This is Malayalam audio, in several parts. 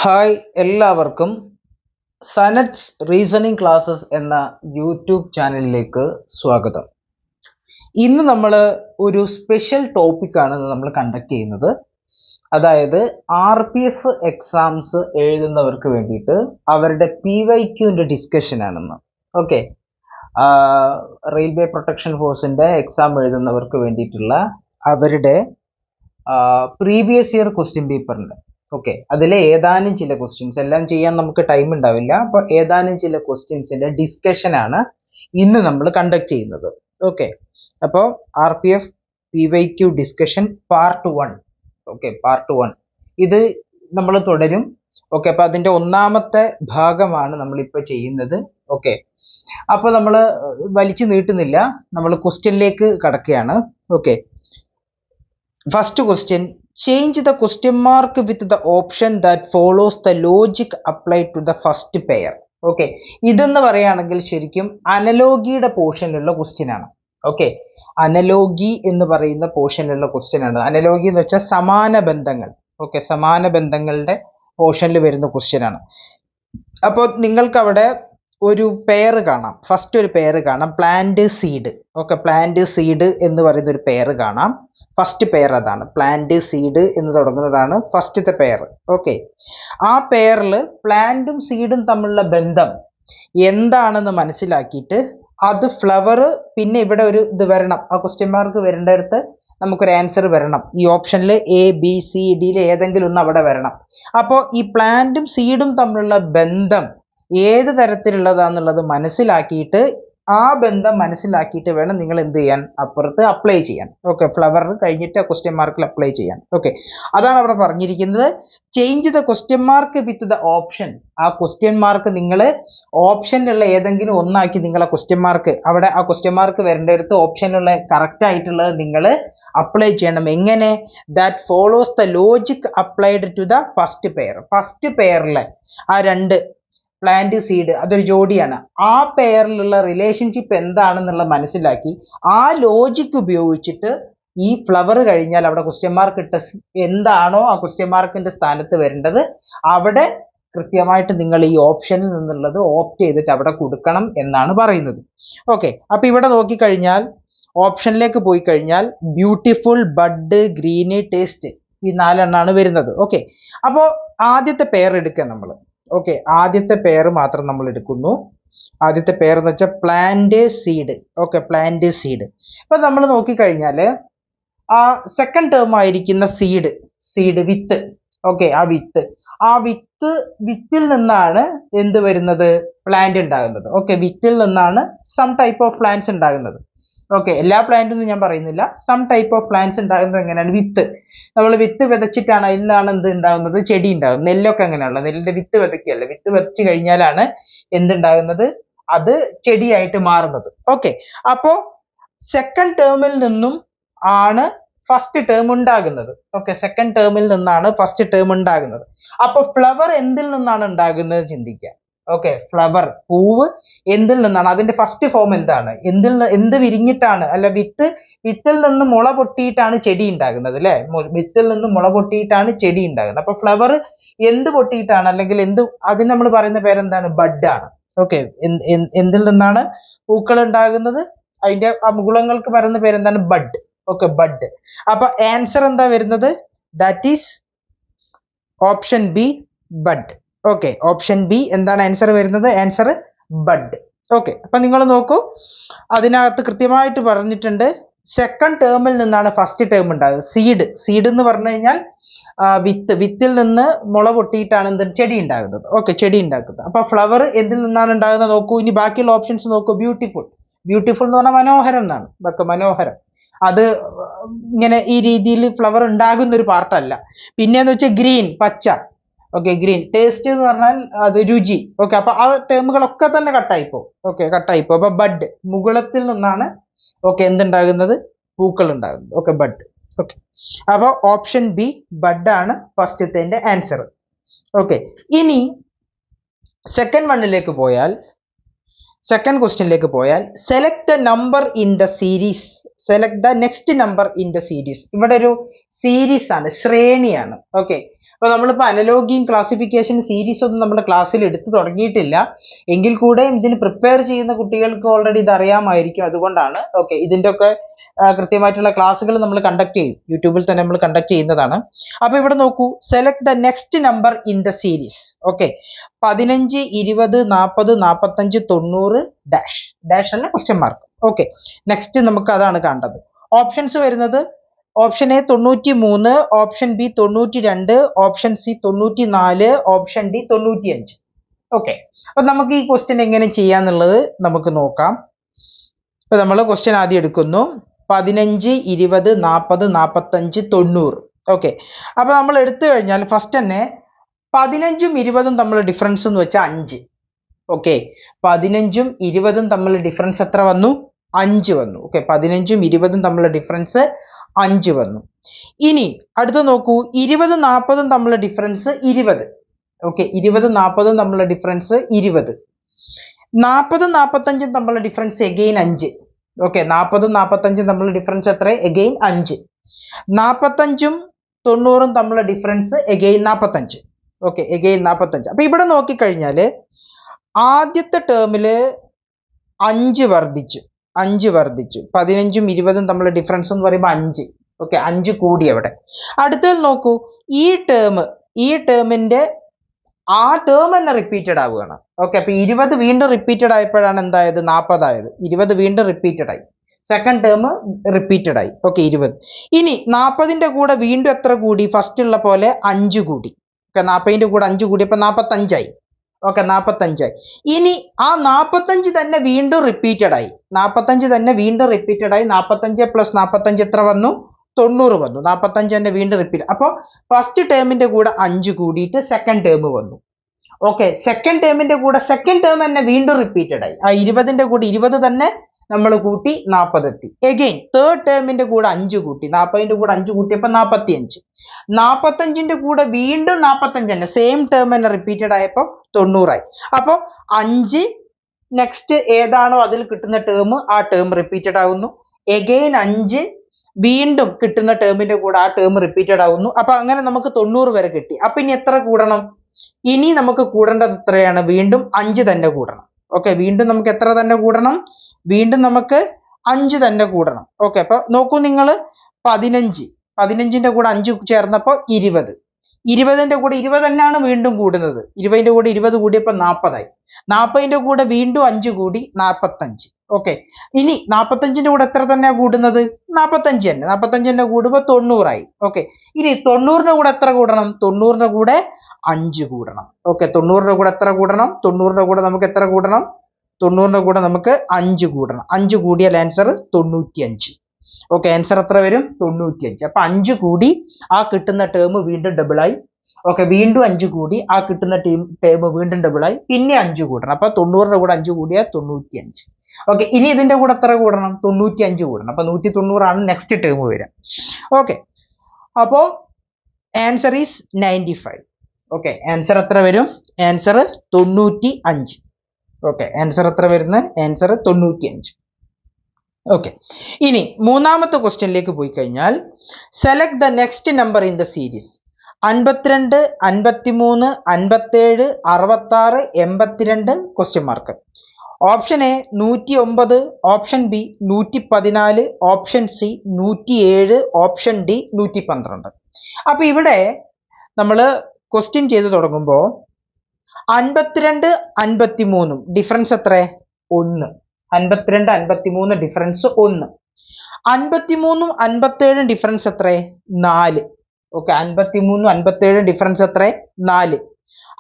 ഹായ് എല്ലാവർക്കും സനറ്റ്സ് റീസണിങ് ക്ലാസ്സസ് എന്ന യൂട്യൂബ് ചാനലിലേക്ക് സ്വാഗതം. ഇന്ന് നമ്മൾ ഒരു സ്പെഷ്യൽ ടോപ്പിക്കാണ് നമ്മൾ കണ്ടക്ട് ചെയ്യുന്നത്. അതായത് RPF എക്സാംസ് എഴുതുന്നവർക്ക് വേണ്ടിയിട്ട് അവരുടെ PYQൻ്റെ ഡിസ്കഷനാണെന്ന്. ഓക്കെ, റെയിൽവേ പ്രൊട്ടക്ഷൻ ഫോഴ്സിൻ്റെ എക്സാം എഴുതുന്നവർക്ക് വേണ്ടിയിട്ടുള്ള അവരുടെ പ്രീവിയസ് ഇയർ ക്വസ്റ്റ്യൻ പേപ്പറിൻ്റെ ഓക്കെ, അതിലെ ഏതാനും ചില ക്വസ്റ്റ്യൻസ്, എല്ലാം ചെയ്യാൻ നമുക്ക് ടൈം ഉണ്ടാവില്ല. അപ്പോൾ ഏതാനും ചില ക്വസ്റ്റ്യൻസിൻ്റെ ഡിസ്കഷനാണ് ഇന്ന് നമ്മൾ കണ്ടക്ട് ചെയ്യുന്നത്. ഓക്കെ, അപ്പോൾ RPF PYQ discussion part 1. Okay, part 1 ഇത് നമ്മൾ തുടരും. ഓക്കെ, അപ്പോൾ അതിൻ്റെ ഒന്നാമത്തെ ഭാഗമാണ് നമ്മളിപ്പോൾ ചെയ്യുന്നത്. ഓക്കെ, അപ്പോൾ നമ്മൾ വലിച്ചു നീട്ടുന്നില്ല, നമ്മൾ ക്വസ്റ്റ്യനിലേക്ക് കടക്കുകയാണ്. Okay, first question, change the question mark with the option that follows the logic applied to the first pair. Okay, ഇതെന്ന് പറയുകയാണെങ്കിൽ ശരിക്കും അനലോഗിയുടെ പോർഷനിലുള്ള ക്വസ്റ്റ്യൻ ആണ്. ഓക്കെ, അനലോഗി എന്ന് പറയുന്ന പോർഷനിലുള്ള ക്വസ്റ്റ്യൻ ആണ്. അനലോഗി എന്ന് വെച്ചാൽ സമാന ബന്ധങ്ങൾ. ഓക്കെ, സമാന ബന്ധങ്ങളുടെ പോർഷനിൽ വരുന്ന ക്വസ്റ്റ്യൻ ആണ്. അപ്പോൾ നിങ്ങൾക്ക് അവിടെ ഒരു പെയർ കാണാം. ഫസ്റ്റ് ഒരു പെയർ കാണാം, plant seed. Okay, plant seed എന്ന് പറയുന്ന ഒരു പെയർ കാണാം. ഫസ്റ്റ് പെയർ അതാണ്, പ്ലാന്റ് സീഡ് എന്ന് തുടങ്ങുന്നതാണ് ഫസ്റ്റത്തെ പെയർ. ഓക്കെ, ആ പെയറിൽ പ്ലാന്റും സീഡും തമ്മിലുള്ള ബന്ധം എന്താണെന്ന് മനസ്സിലാക്കിയിട്ട് അത് ഫ്ലവർ, പിന്നെ ഇവിടെ ഒരു ഇത് വരണം, ആ ക്വസ്റ്റ്യൻ മാർക്ക് വരേണ്ടടുത്ത് നമുക്കൊരു ആൻസർ വരണം. ഈ ഓപ്ഷനിൽ ABCDയിൽ ഏതെങ്കിലും ഒന്ന് അവിടെ വരണം. അപ്പോൾ ഈ പ്ലാന്റും സീഡും തമ്മിലുള്ള ബന്ധം ഏത് തരത്തിലുള്ളതാന്നുള്ളത് മനസ്സിലാക്കിയിട്ട്, ആ ബന്ധം മനസ്സിലാക്കിയിട്ട് വേണം നിങ്ങൾ എന്ത് ചെയ്യാൻ, അപ്പുറത്ത് അപ്ലൈ ചെയ്യാൻ. ഓക്കെ, ഫ്ലവർ കഴിഞ്ഞിട്ട് ക്വസ്റ്റ്യൻ മാർക്കിൽ അപ്ലൈ ചെയ്യാൻ. ഓക്കെ, അതാണ് അവിടെ പറഞ്ഞിരിക്കുന്നത്. Change the question mark with the option. ആ ക്വസ്റ്റ്യൻ മാർക്ക് നിങ്ങൾ ഓപ്ഷനിലുള്ള ഏതെങ്കിലും ഒന്നാക്കി നിങ്ങൾ ആ ക്വസ്റ്റ്യൻ മാർക്ക്, അവിടെ ആ ക്വസ്റ്റ്യൻ മാർക്ക് വരേണ്ടടുത്ത് ഓപ്ഷനിലുള്ള കറക്റ്റ് ആയിട്ടുള്ളത് നിങ്ങൾ അപ്ലൈ ചെയ്യണം. എങ്ങനെ? That follows the logic applied to the first pair. First പെയറിലെ ആ രണ്ട് പ്ലാന്റ് സീഡ്, അതൊരു ജോഡിയാണ്. ആ പെയറിലുള്ള റിലേഷൻഷിപ്പ് എന്താണെന്നുള്ള മനസ്സിലാക്കി ആ ലോജിക് ഉപയോഗിച്ചിട്ട് ഈ ഫ്ലവർ കഴിഞ്ഞാൽ അവിടെ ക്വസ്റ്റ്യൻ മാർക്ക് ഇട്ട എന്താണോ ആ ക്വസ്റ്റ്യൻ മാർക്കിന്റെ സ്ഥാനത്ത് വരേണ്ടത് അവിടെ കൃത്യമായിട്ട് നിങ്ങൾ ഈ ഓപ്ഷനിൽ നിന്നുള്ളത് ഓപ്റ്റ് ചെയ്തിട്ട് അവിടെ കൊടുക്കണം എന്നാണ് പറയുന്നത്. ഓക്കെ, അപ്പൊ ഇവിടെ നോക്കിക്കഴിഞ്ഞാൽ ഓപ്ഷനിലേക്ക് പോയി കഴിഞ്ഞാൽ ബ്യൂട്ടിഫുൾ, ബഡ്, ഗ്രീന്, ടേസ്റ്റ്, ഈ 4 എണ്ണമാണ് വരുന്നത്. ഓക്കെ, അപ്പോൾ ആദ്യത്തെ പെയർ എടുക്കുക നമ്മൾ. ഓക്കെ, ആദ്യത്തെ പെയർ മാത്രം നമ്മൾ എടുക്കുന്നു. ആദ്യത്തെ പെയർ എന്ന് വെച്ചാൽ plant seed. Okay, plant seed. ഇപ്പൊ നമ്മൾ നോക്കിക്കഴിഞ്ഞാൽ ആ സെക്കൻഡ് ടേം ആയിരിക്കുന്ന സീഡ് വിത്ത്. ഓക്കെ, ആ വിത്തിൽ നിന്നാണ് എന്ത് വരുന്നത്, പ്ലാന്റ് ഉണ്ടാകുന്നത്. ഓക്കെ, വിത്തിൽ നിന്നാണ് സം ടൈപ്പ് ഓഫ് പ്ലാന്റ്സ് ഉണ്ടാകുന്നത്. ഓക്കെ, എല്ലാ പ്ലാന്റൊന്നും ഞാൻ പറയുന്നില്ല, സം ടൈപ്പ് ഓഫ് പ്ലാന്റ്സ് ഉണ്ടാകുന്നത് എങ്ങനെയാണ്, വിത്ത്. നമ്മൾ വിത്ത് വിതച്ചിട്ടാണ് അതിൽ നിന്നാണ് എന്ത് ഉണ്ടാകുന്നത്, ചെടി ഉണ്ടാകും. നെല്ലൊക്കെ അങ്ങനെയുള്ള, നെല്ലിന്റെ വിത്ത് വിതയ്ക്കല്ല, വിത്ത് വിതച്ച് കഴിഞ്ഞാലാണ് എന്തുണ്ടാകുന്നത്, അത് ചെടിയായിട്ട് മാറുന്നത്. ഓക്കെ, അപ്പോ സെക്കൻഡ് ടേമിൽ നിന്നും ആണ് ഫസ്റ്റ് ടേം ഉണ്ടാകുന്നത്. ഓക്കെ, സെക്കൻഡ് ടേമിൽ നിന്നാണ് ഫസ്റ്റ് ടേം ഉണ്ടാകുന്നത്. അപ്പൊ ഫ്ലവർ എന്തിൽ നിന്നാണ് ഉണ്ടാകുന്നത് ചിന്തിക്കുക. ഓക്കെ, ഫ്ലവർ, പൂവ് എന്തിൽ നിന്നാണ്, അതിന്റെ ഫസ്റ്റ് ഫോം എന്താണ്, എന്ത് വിരിഞ്ഞിട്ടാണ്, അല്ല വിത്തിൽ നിന്ന് മുള പൊട്ടിയിട്ടാണ് ചെടി ഉണ്ടാകുന്നത് അല്ലെ, വിത്തിൽ നിന്ന് മുള പൊട്ടിയിട്ടാണ് ചെടി ഉണ്ടാകുന്നത്. അപ്പൊ ഫ്ലവർ എന്ത് പൊട്ടിയിട്ടാണ്, അല്ലെങ്കിൽ അതിന് നമ്മൾ പറയുന്ന പേരെന്താണ്, ബഡ് ആണ്. ഓക്കെ, എന്തിൽ നിന്നാണ് പൂക്കൾ ഉണ്ടാകുന്നത്, അതിന്റെ ആ മുകുളങ്ങൾക്ക് പറയുന്ന പേരെന്താണ്, ബഡ്. Okay, bud. അപ്പൊ ആൻസർ എന്താ വരുന്നത്, that is option B, bud. Okay, option B എന്താണ് ആൻസർ വരുന്നത്, ആൻസർ ബഡ്. ഓക്കെ, അപ്പൊ നിങ്ങൾ നോക്കൂ, അതിനകത്ത് കൃത്യമായിട്ട് പറഞ്ഞിട്ടുണ്ട് സെക്കൻഡ് ടേമിൽ നിന്നാണ് ഫസ്റ്റ് ടേം ഉണ്ടാകുന്നത്. സീഡ് എന്ന് പറഞ്ഞു കഴിഞ്ഞാൽ വിത്തിൽ നിന്ന് മുള പൊട്ടിയിട്ടാണ് ചെടി ഉണ്ടാകുന്നത്. ഓക്കെ, ചെടി ഉണ്ടാക്കുന്നത്. അപ്പൊ ഫ്ലവർ എന്തിൽ നിന്നാണ് ഉണ്ടാകുന്നത് നോക്കൂ. ഇനി ബാക്കിയുള്ള ഓപ്ഷൻസ് നോക്കൂ. ബ്യൂട്ടിഫുൾ എന്ന് പറഞ്ഞാൽ മനോഹരം എന്നാണ്. മനോഹരം, അത് ഇങ്ങനെ ഈ രീതിയിൽ ഫ്ലവർ ഉണ്ടാകുന്ന ഒരു പാർട്ടല്ല. പിന്നെന്ന് വെച്ചാൽ ഗ്രീൻ, പച്ച. Okay, green. ടേസ്റ്റ് എന്ന് പറഞ്ഞാൽ അത് രുചി. ഓക്കെ, അപ്പൊ ആ ടേമുകളൊക്കെ തന്നെ കട്ടായിപ്പോ. ഓക്കെ, കട്ടായിപ്പോ. അപ്പൊ ബഡ്, മുകുളത്തിൽ നിന്നാണ് ഓക്കെ എന്തുണ്ടാകുന്നത്, പൂക്കൾ ഉണ്ടാകുന്നത്. Okay, bud. ഓക്കെ, അപ്പൊ ഓപ്ഷൻ ബി, ബഡ് ആണ് ഫസ്റ്റത്തെ ആൻസർ. ഓക്കെ, ഇനി സെക്കൻഡ് വണ്ണിലേക്ക് പോയാൽ സെക്കൻഡ് ക്വസ്റ്റ്യനിലേക്ക് പോയാൽ select the number in the series, select the next number in the series. ഇവിടെ ഒരു സീരീസ് ആണ്, ശ്രേണിയാണ്. ഓക്കെ, അപ്പോൾ നമ്മളിപ്പോൾ അനലോഗിയും ക്ലാസിഫിക്കേഷൻ സീരീസ് ഒന്നും നമ്മുടെ ക്ലാസ്സിൽ എടുത്തു തുടങ്ങിയിട്ടില്ല. എങ്കിൽ കൂടെ ഇതിന് പ്രിപ്പയർ ചെയ്യുന്ന കുട്ടികൾക്ക് ഓൾറെഡി ഇത് അറിയാമായിരിക്കും. അതുകൊണ്ടാണ്. ഓക്കെ, ഇതിൻ്റെ ഒക്കെ കൃത്യമായിട്ടുള്ള ക്ലാസ്സുകൾ നമ്മൾ കണ്ടക്ട് ചെയ്യും, യൂട്യൂബിൽ തന്നെ നമ്മൾ കണ്ടക്ട് ചെയ്യുന്നതാണ്. അപ്പോൾ ഇവിടെ നോക്കൂ, select the next number in the series. Okay, 15, 20, 40, 45, 90 dash dash അല്ല ക്വസ്റ്റ്യൻ മാർക്ക്. ഓക്കെ, നെക്സ്റ്റ് നമുക്ക് അതാണ് കാണേണ്ടത്. ഓപ്ഷൻസ് വരുന്നത് option A 93, option B 92, option C 94, option D 95. Okay, അപ്പൊ നമുക്ക് ഈ ക്വസ്റ്റ്യൻ എങ്ങനെ ചെയ്യാന്നുള്ളത് നമുക്ക് നോക്കാം. ഇപ്പൊ നമ്മൾ ക്വസ്റ്റ്യൻ ആദ്യം എടുക്കുന്നു. 15, 20, 40, 45, 90. ഓക്കെ, അപ്പൊ നമ്മൾ എടുത്തു കഴിഞ്ഞാൽ ഫസ്റ്റ് തന്നെ 15ഉം 20ഉം തമ്മിലുള്ള ഡിഫറൻസ് എന്ന് വെച്ചാൽ 5. ഓക്കെ, 15ഉം 20ഉം തമ്മിലുള്ള ഡിഫറൻസ് എത്ര വന്നു? 5 വന്നു. ഓക്കെ, 15ഉം 20ഉം തമ്മിലുള്ള ഡിഫറൻസ് 5 വന്നു. ഇനി അടുത്ത് നോക്കൂ, 20, 40ഉം തമ്മിലുള്ള ഡിഫറൻസ് 20. ഓക്കെ, 20, 40ഉം തമ്മിലുള്ള ഡിഫറൻസ് 20. 40, 45ഉം തമ്മിലുള്ള ഡിഫറൻസ് എഗെയിൻ 5. ഓക്കെ, 40, 45ഉം തമ്മിലുള്ള ഡിഫറൻസ് എത്ര? എഗെയിൻ 5. 45ഉം 90ഉം തമ്മിലുള്ള ഡിഫറൻസ് എഗെയിൻ 45. Okay, again 45. അപ്പൊ ഇവിടെ നോക്കിക്കഴിഞ്ഞാൽ ആദ്യത്തെ ടേമിൽ 5 വർദ്ധിച്ചു. 15ഉം 20ഉം തമ്മിലുള്ള ഡിഫറൻസ് എന്ന് പറയുമ്പോൾ 5. ഓക്കെ, 5 കൂടി അവിടെ. അടുത്തതിൽ നോക്കൂ, ഈ ടേമിന്റെ ആ ടേം തന്നെ റിപ്പീറ്റഡ് ആവുകയാണ്. ഓക്കെ, അപ്പൊ 20 വീണ്ടും റിപ്പീറ്റഡ് ആയപ്പോഴാണ് എന്തായത്? 40 ആയത്. 20 വീണ്ടും റിപ്പീറ്റഡ് ആയി, സെക്കൻഡ് ടേം റിപ്പീറ്റഡ് ആയി. ഓക്കെ, 20. ഇനി 40ന്റെ കൂടെ വീണ്ടും എത്ര കൂടി? ഫസ്റ്റ് ഉള്ള പോലെ 5 കൂടി. ഓക്കെ, 40ന്റെ കൂടെ 5 കൂടി, അപ്പൊ 45 ആയി. ഓക്കെ, 45 ആയി. ഇനി ആ 45 തന്നെ വീണ്ടും റിപ്പീറ്റഡ് ആയി. 45 തന്നെ വീണ്ടും റിപ്പീറ്റഡ് ആയി. 45 + 45 എത്ര വന്നു? 90 വന്നു. 45 തന്നെ വീണ്ടും റിപ്പീറ്റ്. അപ്പോൾ ഫസ്റ്റ് ടേമിന്റെ കൂടെ 5 കൂടിയിട്ട് സെക്കൻഡ് ടേം വന്നു. ഓക്കെ, സെക്കൻഡ് ടേമിന്റെ കൂടെ സെക്കൻഡ് ടേം തന്നെ വീണ്ടും റിപ്പീറ്റഡ് ആയി. ആ 20ന്റെ കൂടെ 20 തന്നെ നമ്മൾ കൂട്ടി 40 എത്തി. എഗെയിൻ തേർഡ് ടേമിന്റെ കൂടെ 5 കൂട്ടി. 40ന്റെ കൂടെ 5 കൂട്ടിയപ്പോൾ 45. 45ന്റെ കൂടെ വീണ്ടും 45 തന്നെ, സെയിം ടേം തന്നെ റിപ്പീറ്റഡ് ആയപ്പോൾ 90 ആയി. അപ്പോൾ 5 നെക്സ്റ്റ് ഏതാണോ അതിൽ കിട്ടുന്ന ടേം, ആ ടേം റിപ്പീറ്റഡ് ആവുന്നു. എഗെയിൻ 5 വീണ്ടും കിട്ടുന്ന ടേമിന്റെ കൂടെ ആ ടേം റിപ്പീറ്റഡ് ആവുന്നു. അപ്പൊ അങ്ങനെ നമുക്ക് 90 വരെ കിട്ടി. അപ്പൊ ഇനി എത്ര കൂടണം? ഇനി നമുക്ക് കൂടേണ്ടത് എത്രയാണ്? വീണ്ടും 5 തന്നെ കൂടണം. ഓക്കെ, വീണ്ടും നമുക്ക് എത്ര തന്നെ കൂടണം? വീണ്ടും നമുക്ക് 5 തന്നെ കൂടണം. ഓക്കെ, അപ്പൊ നോക്കൂ നിങ്ങൾ, 15ന്റെ കൂടെ 5 ചേർന്നപ്പോൾ 20. 20ന്റെ കൂടെ 20 തന്നെയാണ് വീണ്ടും കൂടുന്നത്. 20ന്റെ കൂടെ 20 കൂടിയപ്പോൾ 40 ആയി. 40ന്റെ കൂടെ വീണ്ടും 5 കൂടി, 45. ഓക്കെ, ഇനി 45ന്റെ കൂടെ എത്ര തന്നെയാണ് കൂടുന്നത്? 45 തന്നെ. 45 തന്നെ കൂടുമ്പോൾ 90 ആയി. ഓക്കെ, ഇനി 90ന്റെ കൂടെ എത്ര കൂടണം? 90ന്റെ കൂടെ 5 കൂടണം. ഓക്കെ, 90ന്റെ കൂടെ എത്ര കൂടണം? 90ന്റെ കൂടെ നമുക്ക് എത്ര കൂടണം? 90ന്റെ കൂടെ നമുക്ക് 5 കൂടണം. 5 കൂടിയാൽ ആൻസർ 95. ഓക്കെ, ആൻസർ എത്ര വരും? 95. അപ്പൊ 5 കൂടി ആ കിട്ടുന്ന ടേം വീണ്ടും ഡബിൾ ആയി. ഓക്കെ, വീണ്ടും 5 കൂടി ആ കിട്ടുന്ന ടേം വീണ്ടും ഡബിൾ ആയി. പിന്നെ 5 കൂടണം. അപ്പൊ 90ന്റെ കൂടെ 5 കൂടിയാൽ 95. ഓക്കെ, ഇനി ഇതിന്റെ കൂടെ എത്ര കൂടണം? 95 കൂടണം. അപ്പൊ 190 ആണ് നെക്സ്റ്റ് ടേം വരിക. ഓക്കെ, അപ്പോ ആൻസർ ഈസ് 95. ഓക്കെ, ആൻസർ എത്ര വരും? ആൻസർ 95. ഓക്കെ, ആൻസർ എത്ര വരുന്നത്? ആൻസർ 95. ഓക്കെ, ഇനി മൂന്നാമത്തെ ക്വസ്റ്റ്യനിലേക്ക് പോയി കഴിഞ്ഞാൽ select the next number in the series. 52, 53, 57, 66, 82 question mark. Option A 109, option B 114, option C 107, option D 112. അപ്പൊ ഇവിടെ നമ്മൾ ക്വസ്റ്റ്യൻ ചെയ്ത് തുടങ്ങുമ്പോൾ 52, 53 ഡിഫറൻസ് എത്ര? 1. 52, 53 ഡിഫറൻസ് 1. 53ഉം 57ഉം ഡിഫറൻസ് എത്ര? 4. ഓക്കെ, 53ഉം 57ഉം ഡിഫറൻസ് എത്ര? 4.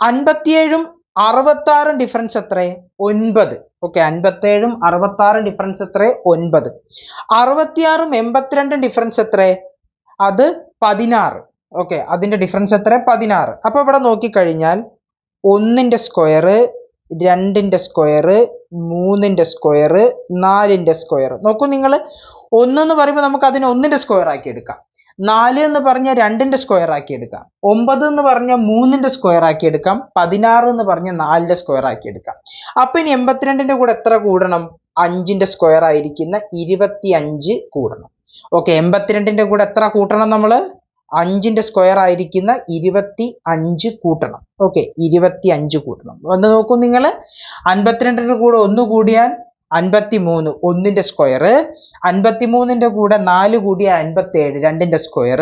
57ഉം 66ഉം ഡിഫറൻസ് എത്ര? 9. ഓക്കെ, 57ഉം 66ഉം ഡിഫറൻസ് എത്ര? 9. 66ഉം 82ഉം ഡിഫറൻസ് എത്ര? അത് 16. ഓക്കെ, അതിന്റെ ഡിഫറൻസ് എത്ര? 16. അപ്പൊ ഇവിടെ നോക്കിക്കഴിഞ്ഞാൽ 1ന്റെ സ്ക്വയർ, 2ന്റെ സ്ക്വയർ, 3ന്റെ സ്ക്വയർ, 4ന്റെ സ്ക്വയർ. നോക്കൂ നിങ്ങൾ, 1 എന്ന് പറയുമ്പോൾ നമുക്ക് അതിനെ 1ന്റെ സ്ക്വയർ ആക്കി എടുക്കാം. 4 എന്ന് പറഞ്ഞ 2ന്റെ സ്ക്വയർ ആക്കി എടുക്കാം. 9 എന്ന് പറഞ്ഞ 3ന്റെ സ്ക്വയർ ആക്കി എടുക്കാം. 16 എന്ന് പറഞ്ഞ 4ന്റെ സ്ക്വയർ ആക്കി എടുക്കാം. അപ്പൊ ഇനി 82ന്റെ കൂടെ എത്ര കൂടണം? 5ന്റെ സ്ക്വയർ ആയിരിക്കുന്ന 25 കൂടണം. ഓക്കെ, 82ന്റെ കൂടെ എത്ര കൂട്ടണം? നമ്മൾ 5ന്റെ സ്ക്വയർ ആയിരിക്കുന്ന 25 കൂട്ടണം. ഓക്കെ, 25 കൂട്ടണം. ഒന്ന് നോക്കൂ നിങ്ങൾ, 52ന്റെ കൂടെ 1 കൂടിയാൽ 53, 1ന്റെ സ്ക്വയർ. 53ന്റെ കൂടെ 4 കൂടിയാൽ 57, 2ന്റെ സ്ക്വയർ.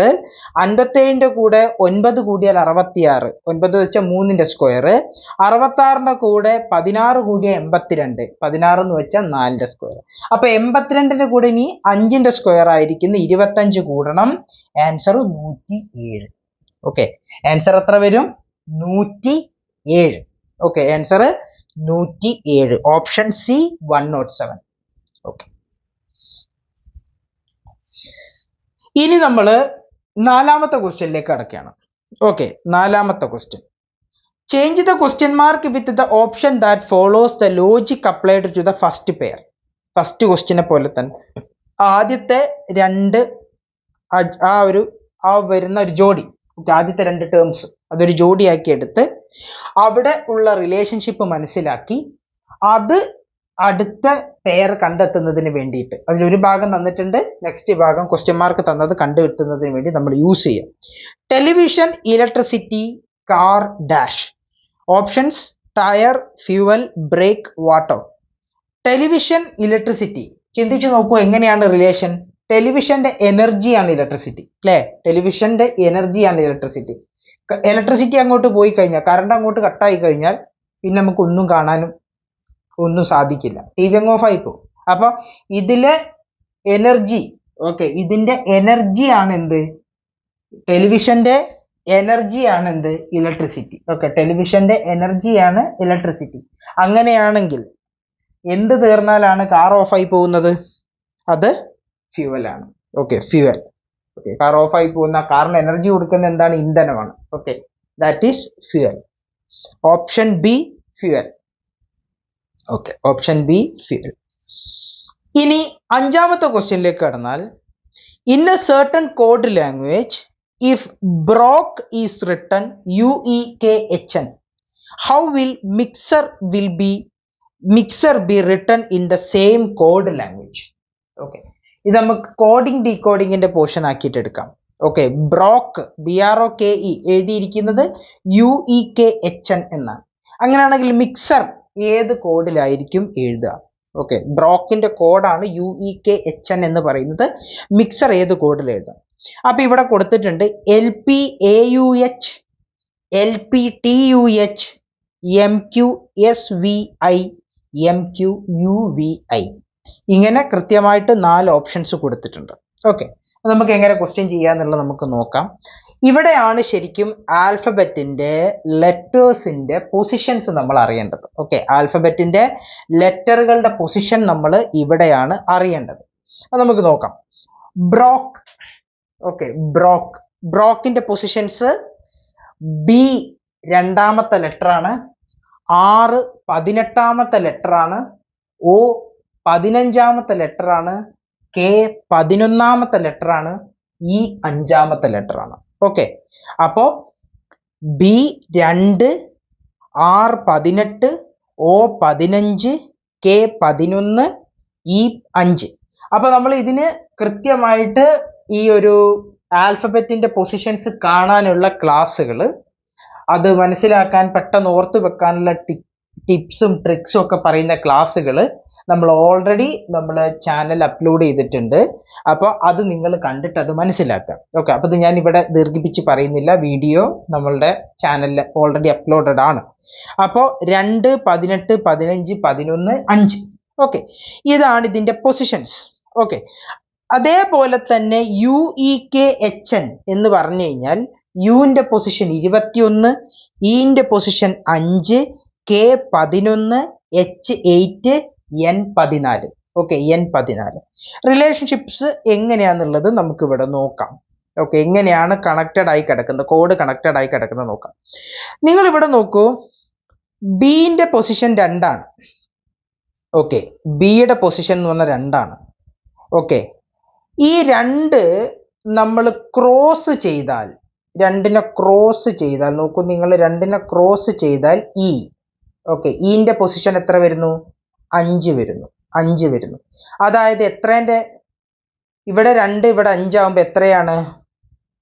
57ന്റെ കൂടെ 9 കൂടിയാൽ 66, 9 വെച്ചാൽ 3ന്റെ സ്ക്വയർ. 66ന്റെ കൂടെ 16 കൂടിയാൽ 82, 16 എന്ന് വെച്ചാൽ 4ന്റെ സ്ക്വയർ. അപ്പൊ 82ന്റെ കൂടെ ഇനി 5ന്റെ സ്ക്വയർ ആയിരിക്കുന്ന 25 കൂടണം. ആൻസർ 107. ഓക്കെ, ആൻസർ എത്ര വരും? 107. Okay, answer 107. Option C 107. Okay, ഇനി നമ്മൾ 4ാമത്തെ ക്വസ്റ്റ്യനിലേക്ക് കടക്കുകയാണ്. ഓക്കെ, 4ാമത്തെ question. Change the question mark with the option that follows the logic applied to the first pair. First ക്വസ്റ്റ്യനെ പോലെ തന്നെ ആദ്യത്തെ രണ്ട് വരുന്ന ഒരു ജോഡി, ആദ്യത്തെ 2 ടേംസ് അതൊരു ജോഡിയാക്കി എടുത്ത് അവിടെ ഉള്ള റിലേഷൻഷിപ്പ് മനസ്സിലാക്കി അത് അടുത്ത പെയർ കണ്ടെത്തുന്നതിന് വേണ്ടിയിട്ട്, അതിലൊരു ഭാഗം തന്നിട്ടുണ്ട്, നെക്സ്റ്റ് ഭാഗം ക്വസ്റ്റ്യൻ മാർക്ക് തന്നത് കണ്ടുകിട്ടുന്നതിന് വേണ്ടി നമ്മൾ യൂസ് ചെയ്യാം. Television, electricity, car, dash. Options: tyre, fuel, brake, water. Television, electricity. ചിന്തിച്ചു നോക്കൂ, എങ്ങനെയാണ് റിലേഷൻ? ടെലിവിഷന്റെ എനർജിയാണ് ഇലക്ട്രിസിറ്റി, അല്ലേ? ടെലിവിഷന്റെ എനർജിയാണ് ഇലക്ട്രിസിറ്റി. ഇലക്ട്രിസിറ്റി അങ്ങോട്ട് പോയി കഴിഞ്ഞാൽ, കറണ്ട് അങ്ങോട്ട് കട്ടായി കഴിഞ്ഞാൽ പിന്നെ നമുക്ക് ഒന്നും കാണാനും ഒന്നും സാധിക്കില്ല, ടി വി അങ്ങ് ഓഫ് ആയി പോകും. അപ്പൊ ഇതിലെ എനർജി, ഓക്കെ, ഇതിന്റെ എനർജിയാണ് എന്ത്? ടെലിവിഷന്റെ എനർജിയാണ് എന്ത്? ഇലക്ട്രിസിറ്റി. ഓക്കെ, ടെലിവിഷന്റെ എനർജിയാണ് ഇലക്ട്രിസിറ്റി. അങ്ങനെയാണെങ്കിൽ എന്ത് തീർന്നാലാണ് കാർ ഓഫ് ആയി പോകുന്നത്? അത് ഫ്യൂവൽ ആണ്. Okay, fuel. Okay, car off ആയി പോകുന്ന, കാറിന് എനർജി കൊടുക്കുന്ന എന്താണ്? ഇന്ധനമാണ്. Okay, that is fuel. Option B fuel. Okay, option B fuel. ഇനി 5ാമത്തെ ക്വസ്റ്റ്യനിലേക്ക് കടന്നാൽ, in a certain code language if broke is written UEKHN, how will mixer be written in the same code language? Okay, ഇത് നമുക്ക് കോഡിംഗ് ഡീകോഡിങ്ങിന്റെ പോർഷൻ ആക്കിയിട്ട് എടുക്കാം. ഓക്കെ, ബ്രോക്ക് BROKE എഴുതിയിരിക്കുന്നത് UEKHN എന്നാണ്. അങ്ങനെയാണെങ്കിൽ മിക്സർ ഏത് കോഡിലായിരിക്കും എഴുതുക? ഓക്കെ, ബ്രോക്കിന്റെ കോഡാണ് UEKHN എന്ന് പറയുന്നത്. മിക്സർ ഏത് കോഡിൽ എഴുതാം? അപ്പൊ ഇവിടെ കൊടുത്തിട്ടുണ്ട് LPAUH, LPTUH, MQSVI, MQUVI. ഇങ്ങനെ കൃത്യമായിട്ട് 4 ഓപ്ഷൻസ് കൊടുത്തിട്ടുണ്ട്. ഓക്കെ, നമുക്ക് എങ്ങനെ ക്വസ്റ്റ്യൻ ചെയ്യാന്നുള്ളത് നമുക്ക് നോക്കാം. ഇവിടെയാണ് ശരിക്കും ആൽഫബറ്റിന്റെ ലെറ്റേഴ്സിന്റെ പൊസിഷൻസ് നമ്മൾ അറിയേണ്ടത്. ഓക്കെ, ആൽഫബറ്റിന്റെ ലെറ്ററുകളുടെ പൊസിഷൻ നമ്മൾ ഇവിടെയാണ് അറിയേണ്ടത്. അത് നമുക്ക് നോക്കാം. ബ്രോക്ക്. ഓക്കെ, ബ്രോക്കിന്റെ പൊസിഷൻസ്: B 2ാമത്തെ ലെറ്റർ ആണ്, R 18ാമത്തെ ലെറ്റർ ആണ്, O 15ാമത്തെ ലെറ്റർ ആണ്, K 11ാമത്തെ ലെറ്റർ ആണ്, E 5ാമത്തെ ലെറ്റർ ആണ്. ഓക്കെ, അപ്പോ B 2, R 18, O 15, K 11, E 5. അപ്പൊ നമ്മൾ ഇതിന് കൃത്യമായിട്ട് ഈ ഒരു ആൽഫബറ്റിന്റെ പൊസിഷൻസ് കാണാനുള്ള ക്ലാസ്സുകൾ, അത് മനസ്സിലാക്കാൻ പെട്ടെന്ന് ഓർത്ത് വെക്കാനുള്ള ടിപ്സും ട്രിക്സും ഒക്കെ പറയുന്ന ക്ലാസ്സുകൾ നമ്മൾ ഓൾറെഡി നമ്മളെ ചാനൽ അപ്ലോഡ് ചെയ്തിട്ടുണ്ട്. അപ്പോൾ അത് നിങ്ങൾ കണ്ടിട്ട് അത് മനസ്സിലാക്കാം. ഓക്കെ, അപ്പോൾ ഇത് ഞാൻ ഇവിടെ ദീർഘിപ്പിച്ച് പറയുന്നില്ല, വീഡിയോ നമ്മളുടെ ചാനലിൽ ഓൾറെഡി അപ്ലോഡഡ് ആണ്. അപ്പോൾ 2, 18, 15, 11, 5. ഓക്കെ, ഇതാണ് ഇതിന്റെ പൊസിഷൻസ്. ഓക്കെ, അതേപോലെ തന്നെ UEKHN എന്ന് പറഞ്ഞു കഴിഞ്ഞാൽ യുവിന്റെ പൊസിഷൻ 21, ഇന്റെ position 5, K 11, H 8, N 14. Okay, N 14. Relationships എങ്ങനെയാന്നുള്ളത് നമുക്ക് ഇവിടെ നോക്കാം. ഓക്കെ, എങ്ങനെയാണ് കണക്റ്റഡ് ആയി കിടക്കുന്നത്, കോഡ് കണക്റ്റഡ് ആയി കിടക്കുന്നത് നോക്കാം. നിങ്ങൾ ഇവിടെ നോക്കൂ, ബിന്റെ പൊസിഷൻ 2 ആണ്. ഓക്കെ, ബിയുടെ പൊസിഷൻ എന്ന് പറഞ്ഞാൽ 2 ആണ്. ഓക്കെ, ഈ 2 നമ്മൾ ക്രോസ് ചെയ്താൽ, രണ്ടിനെ ക്രോസ് ചെയ്താൽ, നോക്കൂ നിങ്ങൾ, രണ്ടിനെ ക്രോസ് ചെയ്താൽ ഇ, ഓക്കെ, ഇന്റെ പൊസിഷൻ എത്ര വരുന്നു? 5 വരുന്നു, 5 വരുന്നു. അതായത് എത്രേന്റെ, ഇവിടെ 2 ഇവിടെ 5 ആവുമ്പോൾ എത്രയാണ്?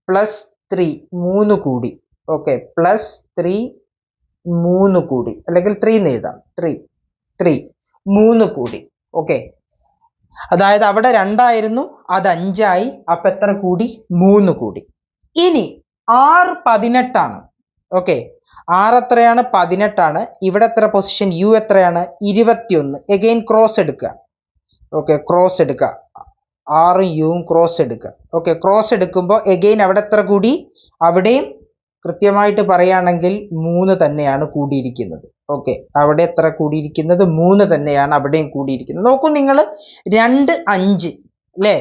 +3, 3 കൂടി, ഓക്കെ, +3, 3 കൂടി, അല്ലെങ്കിൽ 3 എന്ന് എഴുതാം, 3 കൂടി, ഓക്കെ. അതായത് അവിടെ 2 ആയിരുന്നു, അത് 5 ആയി, അപ്പൊ എത്ര കൂടി? 3 കൂടി. ഇനി R 18 ആണ്, ഓക്കെ, R എത്രയാണ്? 18 ആണ്. ഇവിടെ എത്ര പൊസിഷൻ? U എത്രയാണ്? 21. എഗെയിൻ ക്രോസ് എടുക്കുക, ഓക്കെ, ക്രോസ് എടുക്കുക, ആറും യുവും ക്രോസ് എടുക്കുക, ഓക്കെ. ക്രോസ് എടുക്കുമ്പോൾ എഗെയിൻ അവിടെ എത്ര കൂടി? അവിടെയും കൃത്യമായിട്ട് പറയുകയാണെങ്കിൽ 3 തന്നെയാണ് കൂടിയിരിക്കുന്നത്, ഓക്കെ. അവിടെ എത്ര കൂടിയിരിക്കുന്നത്? 3 തന്നെയാണ് അവിടെയും കൂടിയിരിക്കുന്നത്. നോക്കൂ നിങ്ങൾ, 2 5 അല്ലേ?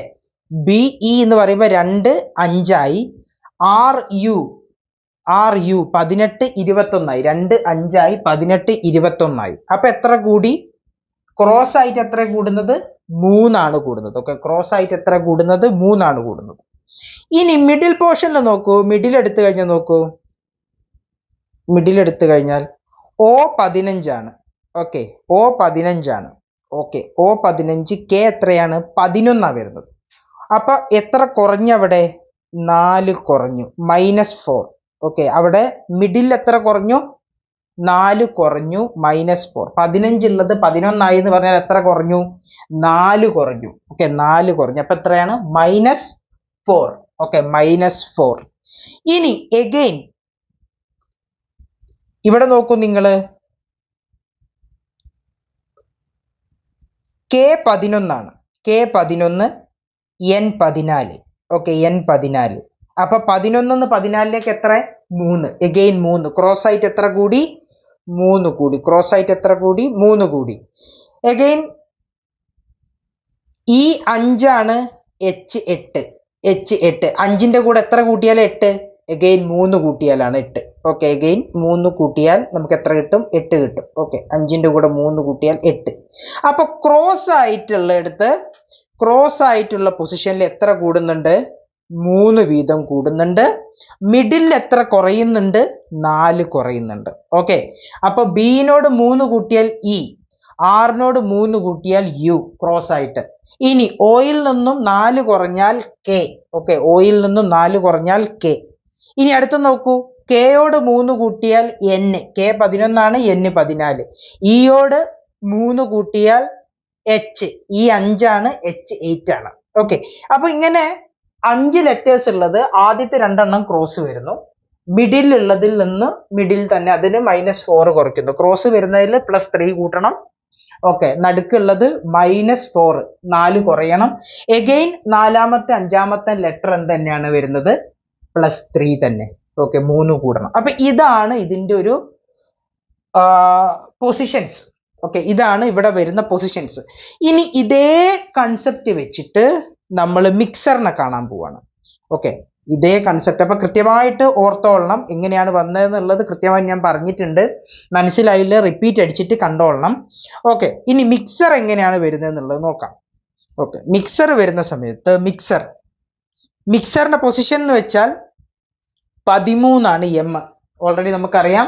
ബി ഇ എന്ന് പറയുമ്പോൾ 2 5 ആയി. ആർ യു 18 21 ആയി, 2 5 ആയി, 18 21 ആയി. അപ്പൊ എത്ര കൂടി? ക്രോസ് ആയിട്ട് എത്ര കൂടുന്നത്? 3 ആണ് കൂടുന്നത്, ഓക്കെ. ക്രോസ് ആയിട്ട് എത്ര കൂടുന്നത്? 3 ആണ് കൂടുന്നത്. ഇനി മിഡിൽ പോർഷനിൽ നോക്കൂ, മിഡിൽ എടുത്തു കഴിഞ്ഞാൽ നോക്കൂ, മിഡിൽ എടുത്തു കഴിഞ്ഞാൽ O 15 ആണ്, ഓക്കെ, O 15 ആണ്, ഓക്കെ. O 15, K എത്രയാണ്? 11 വരുന്നത്. അപ്പൊ എത്ര കുറഞ്ഞു അവിടെ? 4 കുറഞ്ഞു, -4, ഓക്കെ. അവിടെ മിഡിൽ എത്ര കുറഞ്ഞു? 4 കുറഞ്ഞു, -4. 15 ഉള്ളത് 11 ആയി എന്ന് പറഞ്ഞാൽ എത്ര കുറഞ്ഞു? 4 കുറഞ്ഞു, ഓക്കെ, 4 കുറഞ്ഞു. അപ്പൊ എത്രയാണ്? -4, ഓക്കെ, -4. ഇനി എഗെയിൻ ഇവിടെ നോക്കൂ നിങ്ങൾ, K 11 ആണ്, K 11, N 14, ഓക്കെ, N 14. അപ്പൊ 11 14ലേക്ക് എത്ര? 3, എഗെയിൻ 3. ക്രോസ് ആയിട്ട് എത്ര കൂടി? 3 കൂടി. ക്രോസ് ആയിട്ട് എത്ര കൂടി? 3 കൂടി. എഗെയിൻ ഈ 5 ആണ്, H 8, H 8. 5ന്റെ കൂടെ എത്ര കൂട്ടിയാൽ 8? Again 3 കൂട്ടിയാലാണ് 8, okay. എഗെയിൻ 3 കൂട്ടിയാൽ നമുക്ക് എത്ര കിട്ടും? 8 കിട്ടും, ഓക്കെ. 5ന്റെ കൂടെ 3 കൂട്ടിയാൽ 8. അപ്പൊ ക്രോസ് ആയിട്ടുള്ള പൊസിഷനിൽ എത്ര കൂടുന്നുണ്ട്? 3 വീതം കൂടുന്നുണ്ട്. മിഡിൽ എത്ര കുറയുന്നുണ്ട്? 4 കുറയുന്നുണ്ട്, ഓക്കെ. അപ്പൊ ബിനോട് 3 കൂട്ടിയാൽ ഇ, ആറിനോട് 3 കൂട്ടിയാൽ യു, ക്രോസ് ആയിട്ട്. ഇനി ഓയിൽ നിന്നും 4 കുറഞ്ഞാൽ കെ, ഓക്കെ, ഓയിൽ നിന്നും 4 കുറഞ്ഞാൽ കെ. ഇനി അടുത്ത നോക്കൂ, കെയോട് 3 കൂട്ടിയാൽ എൻ, കെ 11 ആണ്, എൻ 14. ഇയോട് 3 കൂട്ടിയാൽ എച്ച്, ഈ 5 ആണ്, എച്ച് 8 ആണ്, ഓക്കെ. അപ്പൊ ഇങ്ങനെ 5 ലെറ്റേഴ്സ് ഉള്ളത് ആദ്യത്തെ 2 എണ്ണം ക്രോസ് വരുന്നു. മിഡിൽ ഉള്ളതിൽ നിന്ന് മിഡിൽ തന്നെ അതിന് -4 കുറയ്ക്കുന്നു. ക്രോസ് വരുന്നതിൽ +3 കൂട്ടണം, ഓക്കെ. നടുക്കുള്ളത് -4, 4 കുറയണം. എഗെയിൻ നാലാമത്തെ 5ാമത്തെ ലെറ്റർ എന്ത് തന്നെയാണ് വരുന്നത്? +3 തന്നെ, ഓക്കെ, 3 കൂടണം. അപ്പൊ ഇതാണ് ഇതിന്റെ ഒരു പൊസിഷൻസ്, ഓക്കെ. ഇതാണ് ഇവിടെ വരുന്ന പൊസിഷൻസ്. ഇനി ഇതേ കൺസെപ്റ്റ് വെച്ചിട്ട് നമ്മൾ മിക്സറിനെ കാണാൻ പോവാണ്, ഓക്കെ. ഇതേ കൺസെപ്റ്റ്. അപ്പൊ കൃത്യമായിട്ട് ഓർത്തോളണം, എങ്ങനെയാണ് വന്നതെന്നുള്ളത് കൃത്യമായി ഞാൻ പറഞ്ഞിട്ടുണ്ട്. മനസ്സിലായില്ല, റിപ്പീറ്റ് അടിച്ചിട്ട് കണ്ടോളണം, ഓക്കെ. ഇനി മിക്സർ എങ്ങനെയാണ് വരുന്നത് എന്നുള്ളത് നോക്കാം, ഓക്കെ. മിക്സർ വരുന്ന സമയത്ത് മിക്സറിന്റെ പൊസിഷൻ എന്ന് വെച്ചാൽ 13 ആണ്, എം ഓൾറെഡി നമുക്കറിയാം,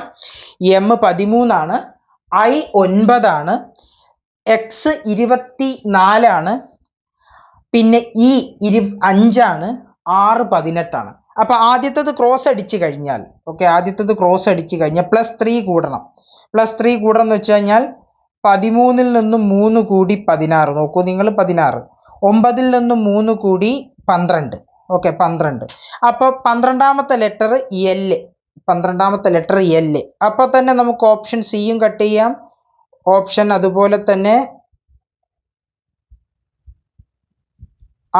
എം 13 ആണ്, ഐ 9 ആണ്, എക്സ് 24 ആണ്, പിന്നെ ഇ 5 ആണ്, ആറ് 18 ആണ്. അപ്പൊ ആദ്യത്തത് ക്രോസ് അടിച്ചു കഴിഞ്ഞാൽ, ഓക്കെ, ആദ്യത്തത് ക്രോസ് അടിച്ചു കഴിഞ്ഞാൽ +3 കൂടണം. +3 കൂടണം എന്ന് വെച്ച് കഴിഞ്ഞാൽ 13ൽ നിന്നും 3 കൂടി 16, നോക്കൂ നിങ്ങൾ, 16. 9ൽ നിന്നും 3 കൂടി 12, ഓക്കെ, 12. അപ്പൊ 12ാമത്തെ ലെറ്റർ എൽ, 12ാമത്തെ ലെറ്റർ എൽ. അപ്പൊ തന്നെ നമുക്ക് ഓപ്ഷൻ സിയും കട്ട് ചെയ്യാം, ഓപ്ഷൻ അതുപോലെ തന്നെ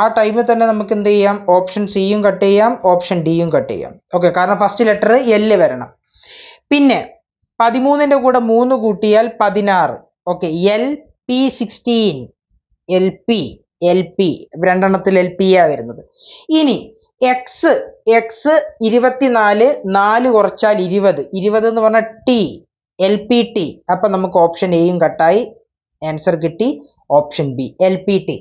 ആ ടൈമിൽ തന്നെ നമുക്ക് എന്ത് ചെയ്യാം? ഓപ്ഷൻ സിയും കട്ട് ചെയ്യാം, ഓപ്ഷൻ ഡിയും കട്ട് ചെയ്യാം, ഓക്കെ. കാരണം ഫസ്റ്റ് ലെറ്റർ എൽ വരണം. പിന്നെ 13ന്റെ കൂടെ 3 കൂട്ടിയാൽ 16, okay. L P 16, L P രണ്ടെണ്ണത്തിൽ എൽ പി ആ വരുന്നത്. ഇനി എക്സ് 24, 4 കുറച്ചാൽ 20 എന്ന് പറഞ്ഞാൽ ടി, എൽ പി ടി. അപ്പൊ നമുക്ക് ഓപ്ഷൻ എയും കട്ടായി, ആൻസർ കിട്ടി option B, L P T.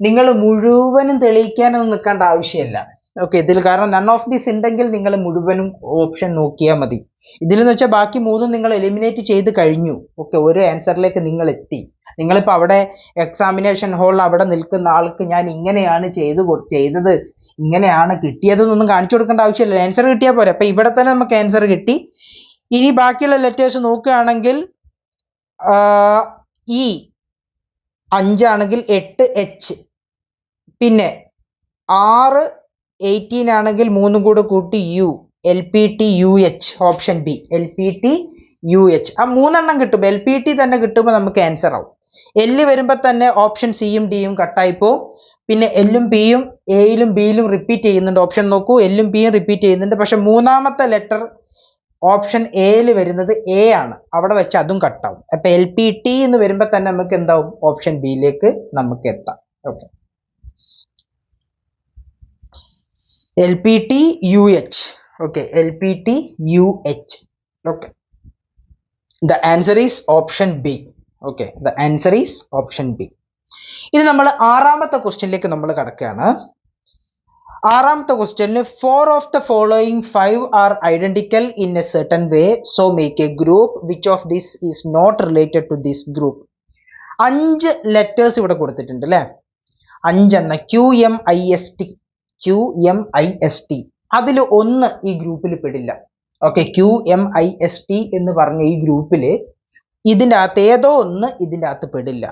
നിങ്ങൾ മുഴുവനും തെളിയിക്കാനൊന്നും നിൽക്കേണ്ട ആവശ്യമില്ല. ഓക്കെ, ഇതിൽ കാരണം നൺ ഓഫ് ദിസ് ഉണ്ടെങ്കിൽ നിങ്ങൾ മുഴുവനും ഓപ്ഷൻ നോക്കിയാൽ മതി. ഇതിലെന്ന് വെച്ചാൽ ബാക്കി മൂന്നും നിങ്ങൾ എലിമിനേറ്റ് ചെയ്ത് കഴിഞ്ഞു. ഓക്കെ, ഒരു ആൻസറിലേക്ക് നിങ്ങൾ എത്തി. നിങ്ങളിപ്പോൾ അവിടെ എക്സാമിനേഷൻ ഹാളിൽ അവിടെ നിൽക്കുന്ന ആൾക്ക് ഞാൻ ഇങ്ങനെയാണ് ചെയ്തത് ഇങ്ങനെയാണ് കിട്ടിയതെന്നൊന്നും കാണിച്ചു കൊടുക്കേണ്ട ആവശ്യമില്ല. ആൻസർ കിട്ടിയാൽ പോരെ. അപ്പം ഇവിടെ തന്നെ നമുക്ക് ആൻസർ കിട്ടി. ഇനി ബാക്കിയുള്ള ലെറ്റേഴ്സ് നോക്കുകയാണെങ്കിൽ ഇ 5 ആണെങ്കിൽ 8 എച്ച്, പിന്നെ 6 18 ആണെങ്കിൽ 3 കൂടെ കൂട്ടി U, LPT UH, option B LPT UH. ആ 3 എണ്ണം കിട്ടുമ്പോൾ LPT തന്നെ കിട്ടുമ്പോൾ നമുക്ക് ആൻസർ ആവും. എല്ല് വരുമ്പോൾ തന്നെ ഓപ്ഷൻ സിയും ഡിയും കട്ടായിപ്പോ. പിന്നെ എല്ലും പിയും എയിലും ബിയിലും റിപ്പീറ്റ് ചെയ്യുന്നുണ്ട്. ഓപ്ഷൻ നോക്കൂ, എല്ലും പിയും റിപ്പീറ്റ് ചെയ്യുന്നുണ്ട്. പക്ഷെ മൂന്നാമത്തെ ലെറ്റർ ഓപ്ഷൻ എയിൽ വരുന്നത് എ ആണ്, അവിടെ വെച്ച് അതും കട്ടാവും. അപ്പൊ LPT എന്ന് വരുമ്പോൾ തന്നെ നമുക്ക് എന്താവും, ഓപ്ഷൻ ബിയിലേക്ക് നമുക്ക് എത്താം. Okay, LPT UH. Okay, LPT UH. Okay, the answer is option B. Okay, the answer is option B. ഇനി നമ്മൾ ആറാമത്തെ ക്വസ്റ്റ്യനിലേക്ക് നമ്മൾ കടക്കുകയാണ്. ആറാമത്തെ ക്വസ്റ്റ്യനിൽ 4 of the following 5 are identical in a certain way, so make a group which of this is not related to this group. 5 letters ഇവിടെ കൊടുത്തിട്ടുണ്ട് അല്ലേ, 5 എണ്ണം QMIST. അതിൽ ഒന്ന് ഈ ഗ്രൂപ്പിൽ പെടില്ല. ഓക്കെ, QMIST എന്ന് പറഞ്ഞ ഈ ഗ്രൂപ്പിൽ ഇതിൻ്റെ അകത്ത് ഏതോ ഒന്ന് ഇതിൻ്റെ അകത്ത് പെടില്ല.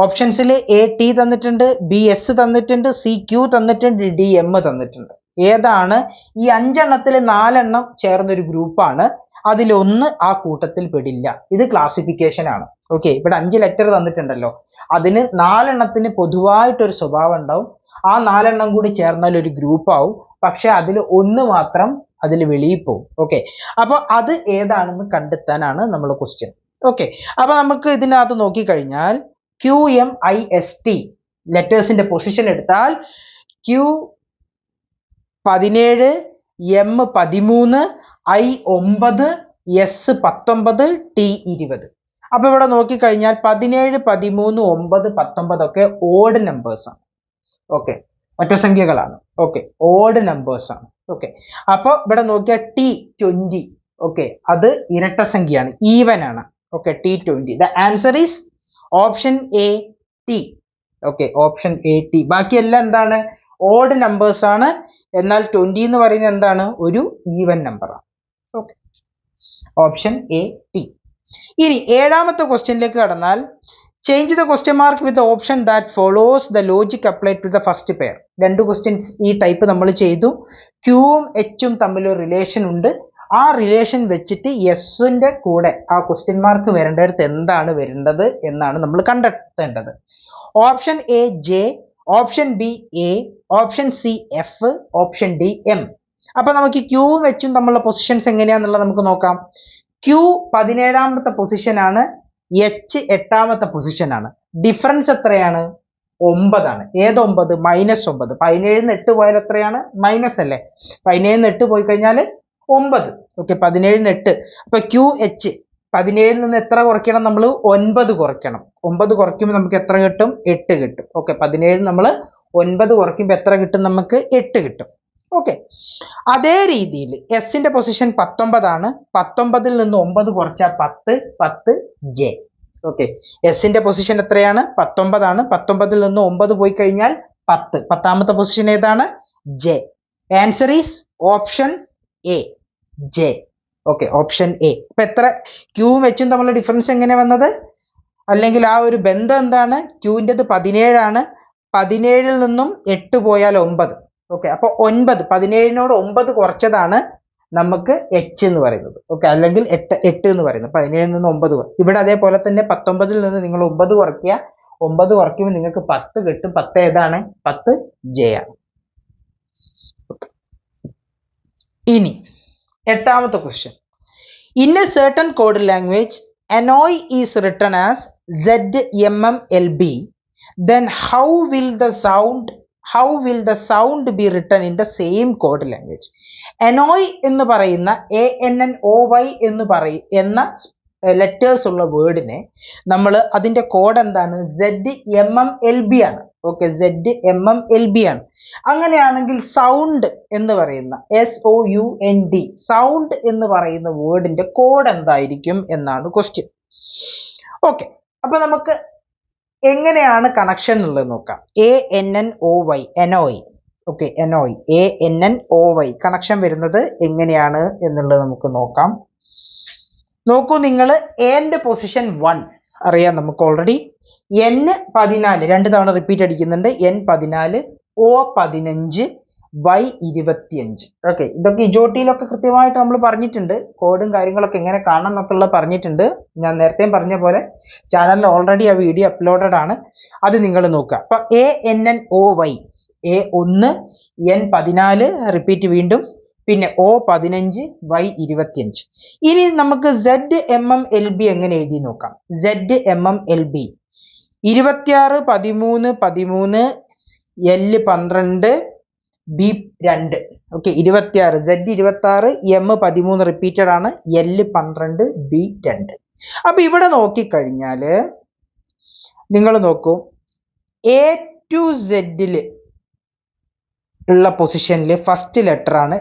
ഓപ്ഷൻസിൽ AT തന്നിട്ടുണ്ട്, BS തന്നിട്ടുണ്ട്, CQ തന്നിട്ടുണ്ട്, DM തന്നിട്ടുണ്ട്. ഏതാണ് ഈ 5 എണ്ണത്തിൽ 4 എണ്ണം ചേർന്നൊരു ഗ്രൂപ്പാണ്, അതിലൊന്ന് ആ കൂട്ടത്തിൽ പെടില്ല. ഇത് ക്ലാസിഫിക്കേഷൻ ആണ്. ഓക്കെ, ഇവിടെ 5 ലെറ്റർ തന്നിട്ടുണ്ടല്ലോ, അതിന് 4 എണ്ണത്തിന് പൊതുവായിട്ടൊരു സ്വഭാവം ഉണ്ടാവും. ആ 4 എണ്ണം കൂടി ചേർന്നാൽ ഒരു ഗ്രൂപ്പ് ആവും. പക്ഷെ അതിൽ ഒന്ന് മാത്രം അതിൽ വെളിയിൽ പോകും. ഓക്കെ, അപ്പൊ അത് ഏതാണെന്ന് കണ്ടെത്താനാണ് നമ്മളെ ക്വസ്റ്റ്യൻ. ഓക്കെ, അപ്പൊ നമുക്ക് ഇതിനകത്ത് നോക്കിക്കഴിഞ്ഞാൽ QMIST ലെറ്റേഴ്സിന്റെ പൊസിഷൻ എടുത്താൽ Q 17, M 13, I 9, S 19, T 20. അപ്പൊ ഇവിടെ നോക്കിക്കഴിഞ്ഞാൽ 17, 13, 9, 19 ഒക്കെ ഓഡ് നമ്പേഴ്സ് ആണ്. ഓക്കെ, ഒറ്റസംഖ്യകളാണ്. ഓക്കെ, ഓഡ് നമ്പേഴ്സ് ആണ്. ഓക്കെ, അപ്പോൾ ഇവിടെ നോക്കിയാൽ T 20. ഓക്കെ, അത് ഇരട്ട സംഖ്യയാണ്, ഈവൻ ആണ്. Okay, T 20. The answer is option A T. Okay, option A T. ബാക്കിയെല്ലാം എന്താണ്, ഓഡ് നമ്പേഴ്സ് ആണ്. എന്നാൽ 20 എന്ന് പറയുന്നത് എന്താണ്, ഒരു ഈവൻ നമ്പറാണ്. Okay, option A T. ഇനി ഏഴാമത്തെ ക്വസ്റ്റ്യനിലേക്ക് കടന്നാൽ change the question mark with option that follows the logic applied to the first pair. 2 questions ഈ ടൈപ്പ് നമ്മൾ ചെയ്തു. Qവും Hഉം തമ്മിൽ ഒരു റിലേഷൻ ഉണ്ട്. ആ റിലേഷൻ വെച്ചിട്ട് എസിന്റെ കൂടെ ആ ക്വസ്റ്റ്യൻ മാർക്ക് വരേണ്ടടുത്ത് എന്താണ് വരേണ്ടത് എന്നാണ് നമ്മൾ കണ്ടെത്തേണ്ടത്. Option A J, option B A, option C F, option D M. അപ്പൊ നമുക്ക് Qവും Hഉം തമ്മിലുള്ള പൊസിഷൻസ് എങ്ങനെയാന്നുള്ളത് നമുക്ക് നോക്കാം. Q 17ാമത്തെ പൊസിഷനാണ്, H 8ാമത്തെ പൊസിഷനാണ്. ഡിഫറൻസ് എത്രയാണ്, 9 ആണ്. ഏത് 9? -9. 17 8 പോയാൽ എത്രയാണ്, മൈനസ് അല്ലേ. 17 8 പോയി കഴിഞ്ഞാൽ 9. ഓക്കെ, 17 8. അപ്പൊ QH 17 നിന്ന് എത്ര കുറയ്ക്കണം, നമ്മൾ 9 കുറയ്ക്കണം. 9 കുറയ്ക്കുമ്പോൾ നമുക്ക് എത്ര കിട്ടും, 8 കിട്ടും. ഓക്കെ, 17 നമ്മൾ 9 കുറയ്ക്കുമ്പോൾ എത്ര കിട്ടും, നമുക്ക് 8 കിട്ടും. ഓക്കെ, അതേ രീതിയിൽ എസിന്റെ പൊസിഷൻ 19 ആണ്. 19ൽ നിന്ന് 9 കുറച്ചാൽ 10, 10 J. ഓക്കെ, എസിന്റെ പൊസിഷൻ എത്രയാണ്, 19 ആണ്. 19ൽ നിന്ന് 9 പോയി കഴിഞ്ഞാൽ 10. 10ാമത്തെ പൊസിഷൻ ഏതാണ്, J. Answer is option A J. Okay, option A. അപ്പൊ എത്ര Qവും Hഉം തമ്മിലുള്ള ഡിഫറൻസ് എങ്ങനെ വന്നത്, അല്ലെങ്കിൽ ആ ഒരു ബന്ധം എന്താണ്, Qൻ്റെത് 17 ആണ്. 17ൽ നിന്നും 8 പോയാൽ 9. ഓക്കെ, അപ്പൊ 9, 17നോട് 9 കുറച്ചതാണ് നമുക്ക് H എന്ന് പറയുന്നത്. ഓക്കെ, അല്ലെങ്കിൽ 8 എന്ന് പറയുന്നത്. 17ൽ നിന്ന് 9 ഇവിടെ അതേപോലെ തന്നെ 19ൽ നിന്ന് നിങ്ങൾ 9 കുറയ്ക്കുക. 9 കുറയ്ക്കുമ്പോൾ നിങ്ങൾക്ക് 10 കിട്ടും. 10 ഏതാണ്, 10 J ആണ്. ഇനി 8ാമത്തെ question. In a certain code language annoy is written as ZMMLB, then how will the sound be written in the same code language? annoy എന്ന് പറയുന്ന ANNOY എന്ന ലെറ്റേഴ്സ് ഉള്ള വേർഡിനെ നമ്മൾ അതിന്റെ കോഡ് എന്താണ്, ZMMLB ആണ്. ഓക്കെ, ZMMLB ആണ്. അങ്ങനെയാണെങ്കിൽ സൗണ്ട് എന്ന് പറയുന്ന SOUND സൗണ്ട് എന്ന് പറയുന്ന വേർഡിന്റെ കോഡ് എന്തായിരിക്കും എന്നാണ് ക്വസ്റ്റ്യൻ. ഓക്കെ, അപ്പൊ നമുക്ക് എങ്ങനെയാണ് കണക്ഷൻ ഉള്ളത് നോക്കാം. ANNOY NOI. Okay, NOI ANNOY connection വരുന്നത് എങ്ങനെയാണ് എന്നുള്ളത് നമുക്ക് നോക്കാം. നോക്കൂ നിങ്ങൾ, എന്റെ പൊസിഷൻ 1 അറിയാം നമുക്ക് ഓൾറെഡി. N14 രണ്ട് തവണ റിപ്പീറ്റ് അടിക്കുന്നുണ്ട്. N14 O15 Y25. ഓക്കെ, ഇതൊക്കെ ഇജോട്ടിയിലൊക്കെ കൃത്യമായിട്ട് നമ്മൾ പറഞ്ഞിട്ടുണ്ട്. കോഡും കാര്യങ്ങളൊക്കെ എങ്ങനെ കാണണം എന്നൊക്കെ ഉള്ളത് പറഞ്ഞിട്ടുണ്ട്. ഞാൻ നേരത്തെ പറഞ്ഞ പോലെ ചാനലിൽ ഓൾറെഡി ആ വീഡിയോ അപ്ലോഡഡ് ആണ്, അത് നിങ്ങൾ നോക്കുക. അപ്പൊ ANNOY A1 N14 റിപ്പീറ്റ് വീണ്ടും, പിന്നെ O15 Y25. ഇനി നമുക്ക് ZMMLB എങ്ങനെ എഴുതി നോക്കാം. ZMMLB 26 13 13 L12 B2. Okay, 26 Z26 M13 repeated ആണ്, L12 B2. അപ്പൊ ഇവിടെ നോക്കിക്കഴിഞ്ഞാല് നിങ്ങൾ നോക്കൂ, A to Z ഉള്ള പൊസിഷനിൽ ഫസ്റ്റ് ലെറ്റർ ആണ്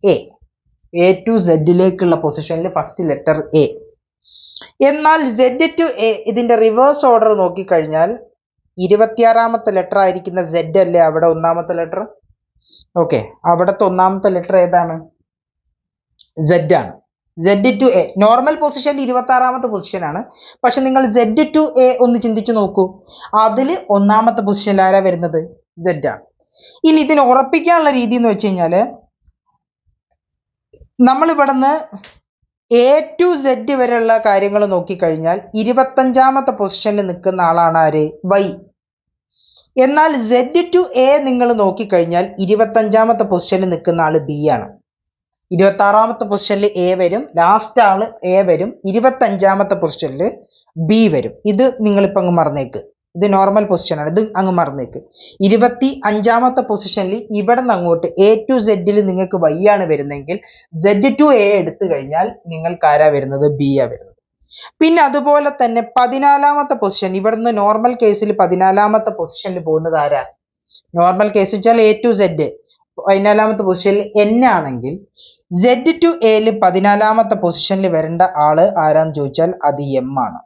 A to Z പൊസിഷനിൽ ഫസ്റ്റ് ലെറ്റർ A. എന്നാൽ Z to A ഇതിന്റെ റിവേഴ്സ് ഓർഡർ നോക്കിക്കഴിഞ്ഞാൽ 26ാമത്തെ ലെറ്റർ ആയിരിക്കുന്ന Z അല്ലേ അവിടെ ഒന്നാമത്തെ ലെറ്റർ. ഓക്കെ, അവിടത്തെ ഒന്നാമത്തെ ലെറ്റർ ഏതാണ്? Z ആണ്. Z to A നോർമൽ പൊസിഷനിൽ 26ാമത്തെ പൊസിഷനാണ്. പക്ഷെ നിങ്ങൾ Z to A ഒന്ന് ചിന്തിച്ചു നോക്കൂ, അതിൽ ഒന്നാമത്തെ പൊസിഷനിൽ ആരാ വരുന്നത്? Z ആണ്. ഇനി ഇതിന് ഉറപ്പിക്കാനുള്ള രീതി എന്ന് വെച്ച് കഴിഞ്ഞാൽ നമ്മൾ ഇവിടുന്ന് A to Z വരെയുള്ള കാര്യങ്ങൾ നോക്കിക്കഴിഞ്ഞാൽ 25ാമത്തെ പൊസിഷനിൽ നിൽക്കുന്ന ആളാണ് ആര്? Y. എന്നാൽ Z to A നിങ്ങൾ നോക്കിക്കഴിഞ്ഞാൽ 25ാമത്തെ പൊസിഷനിൽ നിൽക്കുന്ന ആള് B ആണ്. 26ാമത്തെ പൊസിഷനിൽ A വരും, ലാസ്റ്റ് ആള് A വരും, 25ാമത്തെ പൊസിഷനിൽ B വരും. ഇത് നിങ്ങളിപ്പോൾ അങ്ങ് മറന്നേക്ക്, ഇത് നോർമൽ പൊസിഷനാണ്, ഇത് അങ്ങ് മറന്നേക്ക്. 25ാമത്തെ പൊസിഷനിൽ ഇവിടെ നിന്ന് അങ്ങോട്ട് A to Z നിങ്ങൾക്ക് Y ആണ് വരുന്നതെങ്കിൽ Z to A എടുത്തു കഴിഞ്ഞാൽ നിങ്ങൾക്ക് ആരാ വരുന്നത്? B ആ വരുന്നത്. പിന്നെ അതുപോലെ തന്നെ 14ാമത്തെ പൊസിഷൻ, ഇവിടുന്ന് നോർമൽ കേസിൽ 14ാമത്തെ പൊസിഷനിൽ പോകുന്നത് ആരാ? നോർമൽ കേസ് വെച്ചാൽ A to Z 14ാമത്തെ പൊസിഷനിൽ N ആണെങ്കിൽ Z to A 14ാമത്തെ പൊസിഷനിൽ വരേണ്ട ആള് ആരാന്ന് ചോദിച്ചാൽ അത് M ആണ്.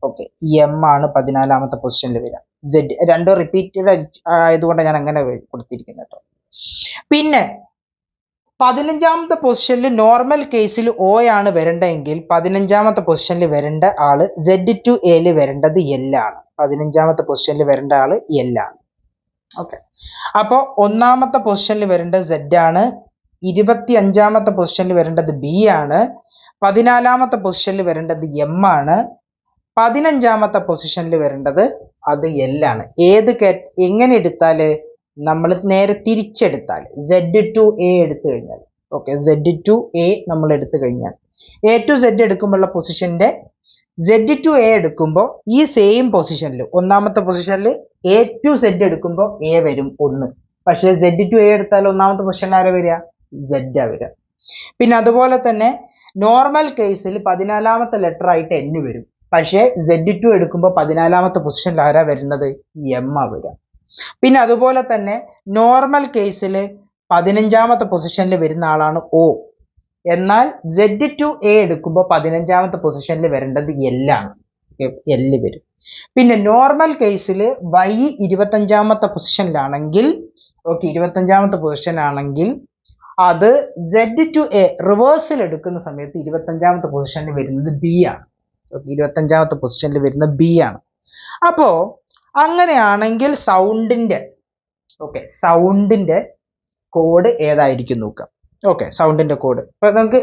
ഓക്കെ, M ആണ് 14ാമത്തെ പൊസിഷനിൽ വരിക. Z രണ്ടും റിപ്പീറ്റഡ് ആയതുകൊണ്ട് ഞാൻ അങ്ങനെ കൊടുത്തിരിക്കുന്നത് കേട്ടോ. പിന്നെ 15ാമത്തെ പൊസിഷനിൽ നോർമൽ കേസിൽ O ആണ് വരേണ്ടതെങ്കിൽ 15ാമത്തെ പൊസിഷനിൽ വരേണ്ട ആള് Z to A വരേണ്ടത് L ആണ്. 15ാമത്തെ പൊസിഷനിൽ വരേണ്ട ആള് L ആണ്. ഓക്കെ, അപ്പോൾ ഒന്നാമത്തെ പൊസിഷനിൽ വരേണ്ടത് Z ആണ്, 25ാമത്തെ പൊസിഷനിൽ വരേണ്ടത് B ആണ്, 14ാമത്തെ പൊസിഷനിൽ വരേണ്ടത് M ആണ്, 15ാമത്തെ പൊസിഷനിൽ വരേണ്ടത് അത് L ആണ്. എങ്ങനെ എടുത്താൽ നമ്മൾ നേരെ തിരിച്ചെടുത്താൽ Z to A എടുത്തു കഴിഞ്ഞാൽ, ഓക്കെ, Z to A നമ്മൾ എടുത്തു കഴിഞ്ഞാൽ A to Z എടുക്കുമ്പോഴുള്ള പൊസിഷന്റെ Z to A എടുക്കുമ്പോൾ ഈ സെയിം പൊസിഷനിൽ ഒന്നാമത്തെ പൊസിഷനിൽ A to Z എടുക്കുമ്പോൾ A വരും 1. പക്ഷേ Z to A എടുത്താൽ ഒന്നാമത്തെ പൊസിഷനിൽ ആരാ വരിക? Z ആ വരിക. പിന്നെ അതുപോലെ തന്നെ നോർമൽ കേസിൽ 14ാമത്തെ ലെറ്റർ ആയിട്ട് N വരും. പക്ഷേ Z to എടുക്കുമ്പോൾ 14ാമത്തെ പൊസിഷനിൽ ആരാ വരുന്നത്? M ആ വരിക. പിന്നെ അതുപോലെ തന്നെ നോർമൽ കേസിൽ 15ാമത്തെ പൊസിഷനിൽ വരുന്ന ആളാണ് O. എന്നാൽ Z to A എടുക്കുമ്പോൾ 15ാമത്തെ പൊസിഷനിൽ വരേണ്ടത് L ആണ്. L വരും. പിന്നെ നോർമൽ കേസിൽ Y 25ാമത്തെ പൊസിഷനിലാണെങ്കിൽ, ഓക്കെ, 25ാമത്തെ പൊസിഷൻ ആണെങ്കിൽ അത് Z to A റിവേഴ്സിൽ എടുക്കുന്ന സമയത്ത് 25ാമത്തെ പൊസിഷനിൽ വരുന്നത് B ആണ്. 25ാമത്തെ പൊസിഷനിൽ വരുന്ന B ആണ്. അപ്പോ അങ്ങനെയാണെങ്കിൽ സൗണ്ടിന്റെ, ഓക്കെ, സൗണ്ടിന്റെ കോഡ് ഏതായിരിക്കും നോക്കാം. ഓക്കെ, സൗണ്ടിന്റെ കോഡ് ഇപ്പൊ നമുക്ക്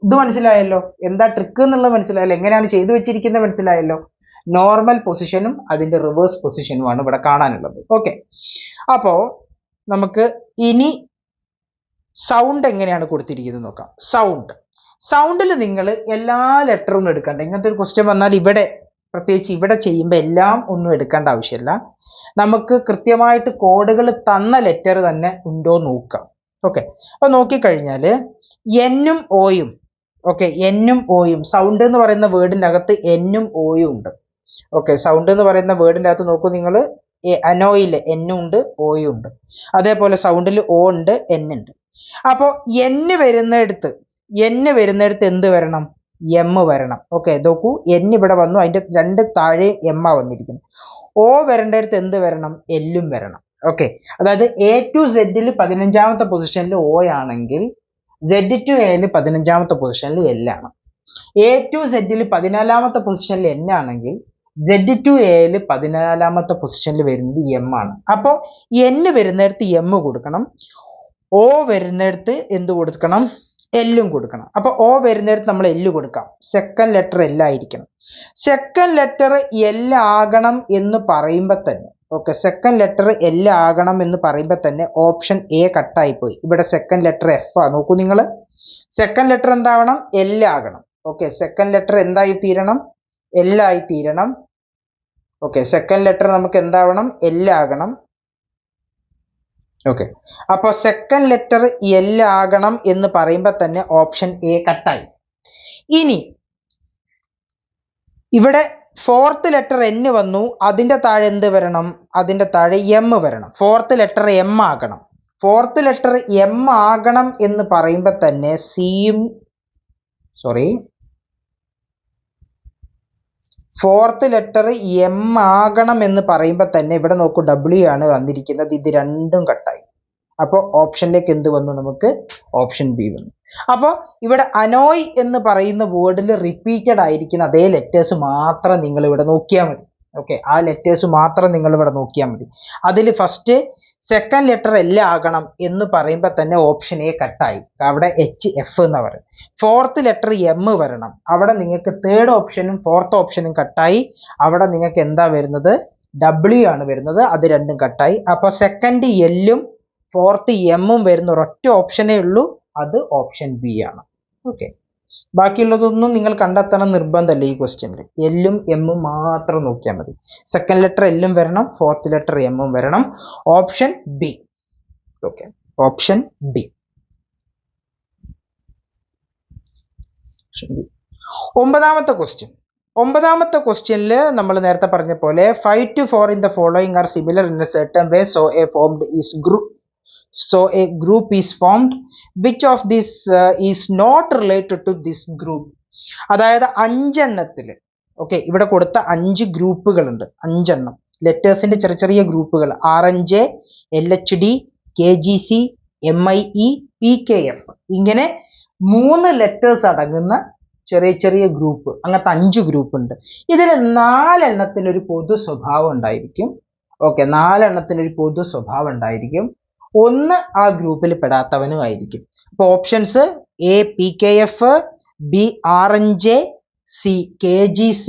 ഇത് മനസ്സിലായല്ലോ, എന്താ ട്രിക്ക് എന്നുള്ളത് മനസ്സിലായല്ലോ, എങ്ങനെയാണ് ചെയ്തു വെച്ചിരിക്കുന്നത് മനസ്സിലായല്ലോ. നോർമൽ പൊസിഷനും അതിന്റെ റിവേഴ്സ് പൊസിഷനുമാണ് ഇവിടെ കാണാനുള്ളത്. ഓക്കെ, അപ്പോ നമുക്ക് ഇനി സൗണ്ട് എങ്ങനെയാണ് കൊടുത്തിരിക്കുന്നത് നോക്കാം. സൗണ്ടിൽ നിങ്ങൾ എല്ലാ ലെറ്ററും എടുക്കണ്ട. ഇങ്ങനത്തെ ഒരു ക്വസ്റ്റ്യൻ വന്നാൽ ഇവിടെ പ്രത്യേകിച്ച് ഇവിടെ ചെയ്യുമ്പോൾ എല്ലാം ഒന്നും എടുക്കേണ്ട ആവശ്യമില്ല. നമുക്ക് കൃത്യമായിട്ട് കോഡുകൾ തന്ന ലെറ്റർ തന്നെ ഉണ്ടോ നോക്കാം. ഓക്കെ, അപ്പൊ നോക്കിക്കഴിഞ്ഞാൽ എന്നും ഓയും, ഓക്കെ, എന്നും ഓയും സൗണ്ട് എന്ന് പറയുന്ന വേർഡിന്റെ അകത്ത് എന്നും ഓയും ഉണ്ട്. ഓക്കെ, സൗണ്ട് എന്ന് പറയുന്ന വേർഡിന്റെ അകത്ത് നോക്കൂ നിങ്ങൾ, അനോയിൽ എന്നും ഉണ്ട് ഓയും ഉണ്ട്. അതേപോലെ സൗണ്ടിൽ ഓ ഉണ്ട് എൻ ഉണ്ട്. അപ്പോൾ എൻ വരുന്നിടത്ത് എന്ത് വരണം? എം വരണം. ഓക്കെ, നോക്കൂ, എൻ ഇവിടെ വന്നു, അതിന്റെ രണ്ട് താഴെ എം ആ വന്നിരിക്കുന്നത്. ഓ വരേണ്ടടുത്ത് എന്ത് വരണം? എല്ലും വരണം. ഓക്കെ, അതായത് എ ടു സെഡിൽ 15ാമത്തെ പൊസിഷനിൽ ഓ ആണെങ്കിൽ സെഡ് ടു എയിൽ 15ാമത്തെ പൊസിഷനിൽ എൽ ആണ്. എ ടു സെഡിൽ 14ാമത്തെ പൊസിഷനിൽ എൻ ആണെങ്കിൽ സെഡ് ടു എയിൽ 14ാമത്തെ പൊസിഷനിൽ വരുന്നത് എം ആണ്. അപ്പോൾ എൻ വരുന്നിടത്ത് എം കൊടുക്കണം, ഓ വരുന്നിടത്ത് എന്ത് കൊടുക്കണം? എല്ലും കൊടുക്കണം. അപ്പൊ ഓ വരുന്നിടത്ത് നമ്മൾ എല്ല് കൊടുക്കാം. സെക്കൻഡ് ലെറ്റർ എൽ ആയിരിക്കണം. സെക്കൻഡ് ലെറ്റർ എൽ ആകണം എന്ന് പറയുമ്പോൾ തന്നെ, ഓക്കെ, സെക്കൻഡ് ലെറ്റർ എൽ ആകണം എന്ന് പറയുമ്പോൾ തന്നെ ഓപ്ഷൻ എ കട്ടായി പോയി. ഇവിടെ സെക്കൻഡ് ലെറ്റർ എഫ് ആ. നോക്കൂ നിങ്ങൾ, സെക്കൻഡ് ലെറ്റർ എന്താവണം? എൽ ആകണം. ഓക്കെ, സെക്കൻഡ് ലെറ്റർ എന്തായി തീരണം? എൽ ആയി തീരണം. ഓക്കെ, സെക്കൻഡ് ലെറ്റർ നമുക്ക് എന്താവണം? എൽ ആകണം. ഓക്കെ, അപ്പോൾ സെക്കൻഡ് ലെറ്റർ എൽ ആകണം എന്ന് പറയുമ്പോൾ തന്നെ ഓപ്ഷൻ എ കട്ടായി. ഇനി ഇവിടെ ഫോർത്ത് ലെറ്റർ എൻ വന്നു, അതിന്റെ താഴെ എന്ത് വരണം? അതിന്റെ താഴെ എം വരണം. ഫോർത്ത് ലെറ്റർ എം ആകണം. ഫോർത്ത് ലെറ്റർ എം ആകണം എന്ന് പറയുമ്പോൾ തന്നെ ഫോർത്ത് ലെറ്റർ എം ആകണം എന്ന് പറയുമ്പോൾ തന്നെ ഇവിടെ നോക്കൂ, ഡബ്ല്യു ആണ് വന്നിരിക്കുന്നത്. ഇത് രണ്ടും കട്ടായി. അപ്പോൾ ഓപ്ഷനിലേക്ക് എന്ത് വന്നു? നമുക്ക് ഓപ്ഷൻ ബി വന്നു. അപ്പോൾ ഇവിടെ അനോയ് എന്ന് പറയുന്ന വേർഡിൽ റിപ്പീറ്റഡ് ആയിരിക്കുന്ന അതേ ലെറ്റേഴ്സ് മാത്രം നിങ്ങൾ ഇവിടെ നോക്കിയാൽ മതി. ഓക്കെ, ആ ലെറ്റേഴ്സ് മാത്രം നിങ്ങൾ ഇവിടെ നോക്കിയാൽ മതി. അതിൽ ഫസ്റ്റ് സെക്കൻഡ് ലെറ്റർ എൽ ആകണം എന്ന് പറയുമ്പോൾ തന്നെ ഓപ്ഷൻ എ കട്ടായി. അവിടെ എച്ച് എഫ് എന്ന് പറയും. ഫോർത്ത് ലെറ്റർ എം വരണം. അവിടെ നിങ്ങൾക്ക് തേർഡ് ഓപ്ഷനും ഫോർത്ത് ഓപ്ഷനും കട്ടായി. അവിടെ നിങ്ങൾക്ക് എന്താ വരുന്നത്? ഡബ്ല്യു ആണ് വരുന്നത്. അത് രണ്ടും കട്ടായി. അപ്പോൾ സെക്കൻഡ് എല്ലും ഫോർത്ത് എമ്മും വരുന്ന ഒരൊറ്റ ഓപ്ഷനേ ഉള്ളൂ, അത് ഓപ്ഷൻ ബി ആണ്. ഓക്കെ, ബാക്കിയുള്ളതൊന്നും നിങ്ങൾ കണ്ടെത്തണം നിർബന്ധമല്ല. ഈ ക്വസ്റ്റ്യനിൽ എല്ലും എമ്മും മാത്രം നോക്കിയാൽ മതി. സെക്കൻഡ് ലെറ്റർ എല്ലും വരണം, ഫോർത്ത് ലെറ്റർ എമ്മും വരണം. Option B. Okay, option B. ഒമ്പതാമത്തെ ക്വസ്റ്റ്യനിൽ നമ്മൾ നേരത്തെ പറഞ്ഞ പോലെ 5 to 4 in the following are similar in a certain way, so a group is formed. Which of this is not related to this group? അതായത് 5 എണ്ണത്തിൽ, ഓക്കെ, ഇവിടെ കൊടുത്ത 5 ഗ്രൂപ്പുകളുണ്ട്. 5 എണ്ണം ലെറ്റേഴ്സിന്റെ ചെറിയ ചെറിയ ഗ്രൂപ്പുകൾ, RNJ, LHD, KGC, MIE, PKF, ഇങ്ങനെ 3 ലെറ്റേഴ്സ് അടങ്ങുന്ന ചെറിയ ചെറിയ ഗ്രൂപ്പ്. അങ്ങനത്തെ 5 ഗ്രൂപ്പ് ഉണ്ട്. ഇതിൽ 4 എണ്ണത്തിന് ഒരു പൊതു സ്വഭാവം ഉണ്ടായിരിക്കും. ഓക്കെ, 4 എണ്ണത്തിന് ഒരു പൊതു സ്വഭാവം ഉണ്ടായിരിക്കും. ഒന്ന് ആ ഗ്രൂപ്പിൽ പെടാത്തവനും ആയിരിക്കും. അപ്പോൾ options A PKF, B RNJ, C KGC,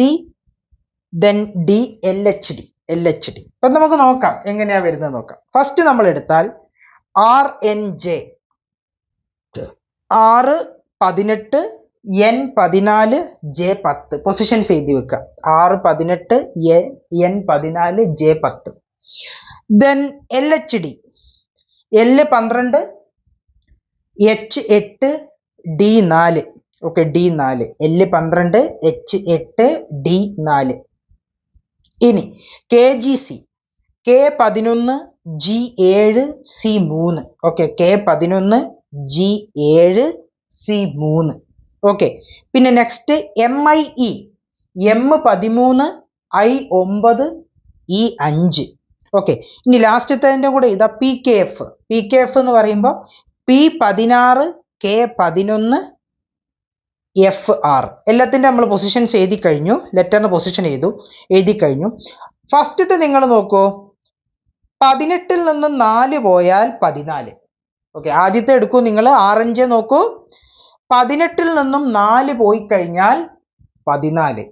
then D LHD. അപ്പൊ നമുക്ക് നോക്കാം എങ്ങനെയാ വരുന്നത് നോക്കാം. ഫസ്റ്റ് നമ്മൾ എടുത്താൽ RNJ, R18, N14, J10 positions എഴുതി വെക്കുക. R18, N14, J10. Then LHD, L12, H8, D4. Okay, D4, L12, H8, D4. ഇനി KGC, K11, G7, C3. Okay, K11, G7, C3. Okay, പിന്നെ next MIE, M13, I9, E5. Okay, ഇനി ലാസ്റ്റത്തെ കൂടെ ഇതാ PKF എന്ന് പറയുമ്പോൾ P16, K11, FR. എല്ലാത്തിൻ്റെ നമ്മൾ പൊസിഷൻസ് എഴുതി കഴിഞ്ഞു. ലെറ്ററിന് പൊസിഷൻ എഴുതി കഴിഞ്ഞു. ഫസ്റ്റത്തെ നിങ്ങൾ നോക്കൂ, 18 നിന്നും 4 പോയാൽ 14. ഓക്കെ, ആദ്യത്തെ എടുക്കൂ നിങ്ങൾ. RNJ നോക്കൂ, 18 നിന്നും 4 പോയി കഴിഞ്ഞാൽ 14.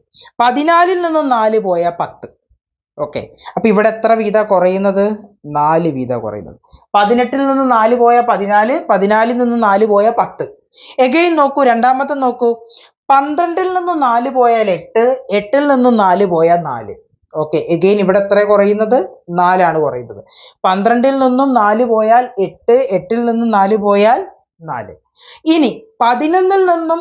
14 നിന്നും 4 പോയാൽ 10. ഓക്കെ, അപ്പൊ ഇവിടെ എത്ര വീത കുറയുന്നത്? 4 വീത കുറയുന്നത്. 18 നിന്നും 4 പോയാൽ 14, 14 നിന്നും 4 പോയാൽ 10. എഗെയിൻ നോക്കൂ, രണ്ടാമത്തെ നോക്കൂ, 12 നിന്നും 4 പോയാൽ 8, 8 നിന്നും 4 പോയാൽ 4. ഓക്കെ, എഗെയിൻ ഇവിടെ എത്ര കുറയുന്നത്? 4 ആണ് കുറയുന്നത്. 12 നിന്നും 4 പോയാൽ 8, 8 നിന്നും 4 പോയാൽ 4. ഇനി 11 നിന്നും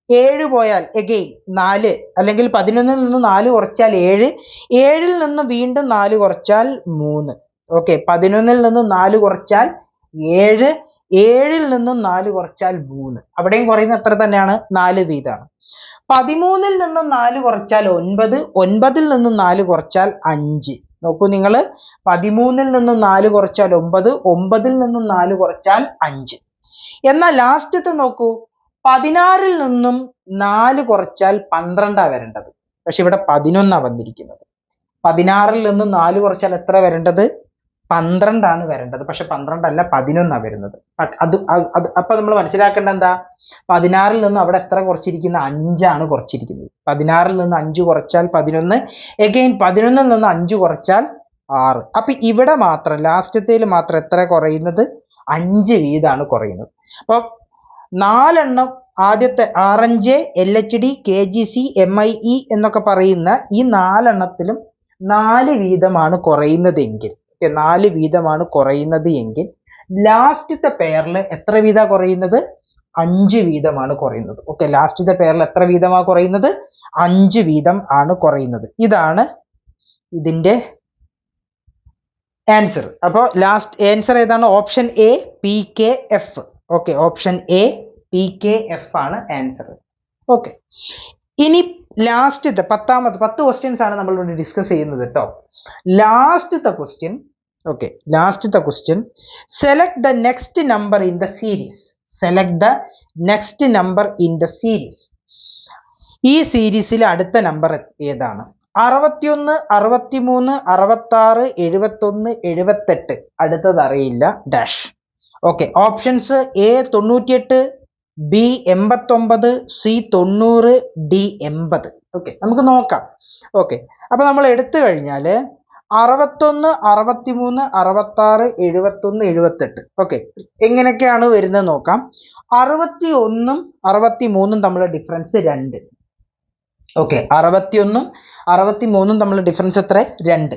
7 പോയാൽ എഗെയിൻ 4, അല്ലെങ്കിൽ 11ൽ നിന്ന് 4 കുറച്ചാൽ 7, 7ൽ നിന്ന് വീണ്ടും 4 കുറച്ചാൽ 3. ഓക്കെ, 11ൽ നിന്ന് 4 കുറച്ചാൽ 7, 7ൽ നിന്നും 4 കുറച്ചാൽ 3. അവിടെയും കുറയുന്ന എത്ര തന്നെയാണ്? 4 വീതമാണ്. 13ൽ നിന്നും 4 കുറച്ചാൽ 9, 9ൽ നിന്നും 4 കുറച്ചാൽ 5. നോക്കൂ നിങ്ങൾ, 13ൽ നിന്നും 4 കുറച്ചാൽ 9, 9ൽ നിന്നും 4 കുറച്ചാൽ 5. എന്നാൽ ലാസ്റ്റത്തെ നോക്കൂ, 16ൽ നിന്നും 4 കുറച്ചാൽ 12 വരേണ്ടത്. പക്ഷെ ഇവിടെ 11 വന്നിരിക്കുന്നത്. 16ൽ നിന്നും 4 കുറച്ചാൽ എത്ര വരേണ്ടത്? 12 വരേണ്ടത്. പക്ഷെ 12 അല്ല, 11 വരുന്നത്. അപ്പൊ നമ്മൾ മനസ്സിലാക്കേണ്ട എന്താ? 16ൽ നിന്ന് അവിടെ എത്ര കുറച്ചിരിക്കുന്നത്? 5 കുറച്ചിരിക്കുന്നത്. 16ൽ നിന്ന് 5 കുറച്ചാൽ 11, എഗെയിൻ 11ൽ നിന്ന് 5 കുറച്ചാൽ 6. അപ്പൊ ഇവിടെ മാത്രം ലാസ്റ്റത്തേൽ മാത്രം എത്ര കുറയുന്നത്? 5 വീതമാണ് കുറയുന്നത്. അപ്പൊ 4 എണ്ണം ആദ്യത്തെ RNJ, LHD, KGC, MIE എന്നൊക്കെ പറയുന്ന ഈ 4 എണ്ണത്തിലും 4 വീതമാണ് കുറയുന്നതെങ്കിൽ, 4 വീതമാണ് കുറയുന്നത് എങ്കിൽ ലാസ്റ്റത്തെ പെയറിൽ എത്ര വീതാ കുറയുന്നത്? 5 വീതമാണ് കുറയുന്നത്. ഓക്കെ, ലാസ്റ്റത്തെ പെയറിൽ എത്ര വീതമാണ് കുറയുന്നത്? 5 വീതം ആണ് കുറയുന്നത്. ഇതാണ് ഇതിന്റെ ആൻസർ. അപ്പോൾ ലാസ്റ്റ് ആൻസർ ഏതാണ്? Option A, PKF. Okay, option A, PKF ആണ് ആൻസർ. ഓക്കെ, ഇനി ലാസ്റ്റത്തെ 10 ക്വസ്റ്റ്യൻസ് ആണ് നമ്മൾ ഇവിടെ ഡിസ്കസ് ചെയ്യുന്നത് കേട്ടോ. ലാസ്റ്റത്തെ ക്വസ്റ്റ്യൻ, ഓക്കെ, ലാസ്റ്റത്തെ question, select the next number in the series. Select the next number in the series. ഈ സീരീസിലെ അടുത്ത നമ്പർ ഏതാണ്? 61, 63, 66, 71, 78. അടുത്തത് അറിയില്ല, dash. Okay, options A 98, B 89, C 90, D 80. Okay, നമുക്ക് നോക്കാം. ഓക്കെ, അപ്പൊ നമ്മൾ എടുത്തു കഴിഞ്ഞാൽ 61, 63, 66, 71, 78. ഓക്കെ, എങ്ങനെയൊക്കെയാണ് വരുന്നത് നോക്കാം. 61ഉം 63ഉം തമ്മിലുള്ള ഡിഫറൻസ് 2. ഓക്കെ, 61ഉം 63ഉം തമ്മിലുള്ള ഡിഫറൻസ് എത്ര? 2.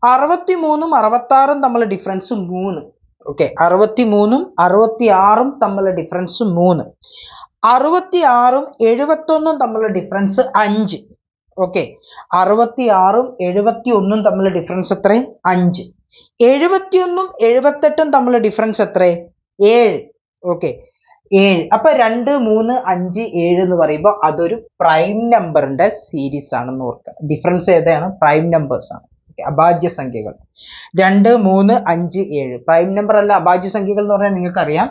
63ഉം 66ഉം തമ്മിലുള്ള ഡിഫറൻസ് 3. ഓക്കെ, 63ഉം 66ഉം തമ്മിലുള്ള ഡിഫറൻസ് 3. 66ഉം 71ഉം തമ്മിലുള്ള ഡിഫറൻസ് 5. ഓക്കെ, 66ഉം 71ഉം തമ്മിലുള്ള ഡിഫറൻസ് എത്ര? 5. 71ഉം 78ഉം തമ്മിലുള്ള ഡിഫറൻസ് എത്ര? 7. ഓക്കെ, 7. അപ്പൊ 2, 3, 5, 7 എന്ന് പറയുമ്പോൾ അതൊരു പ്രൈം നമ്പറിന്റെ സീരീസ് ആണെന്ന് ഓർക്കുക. ഡിഫറൻസ് ഏതാണ്? പ്രൈം നമ്പേഴ്സ് ആണ്, അഭാജ്യ സംഖ്യകൾ. 2, 3, 5, 7 പ്രൈം നമ്പർ അല്ല. അഭാജ്യ സംഖ്യകൾ എന്ന് പറഞ്ഞാൽ നിങ്ങൾക്കറിയാം,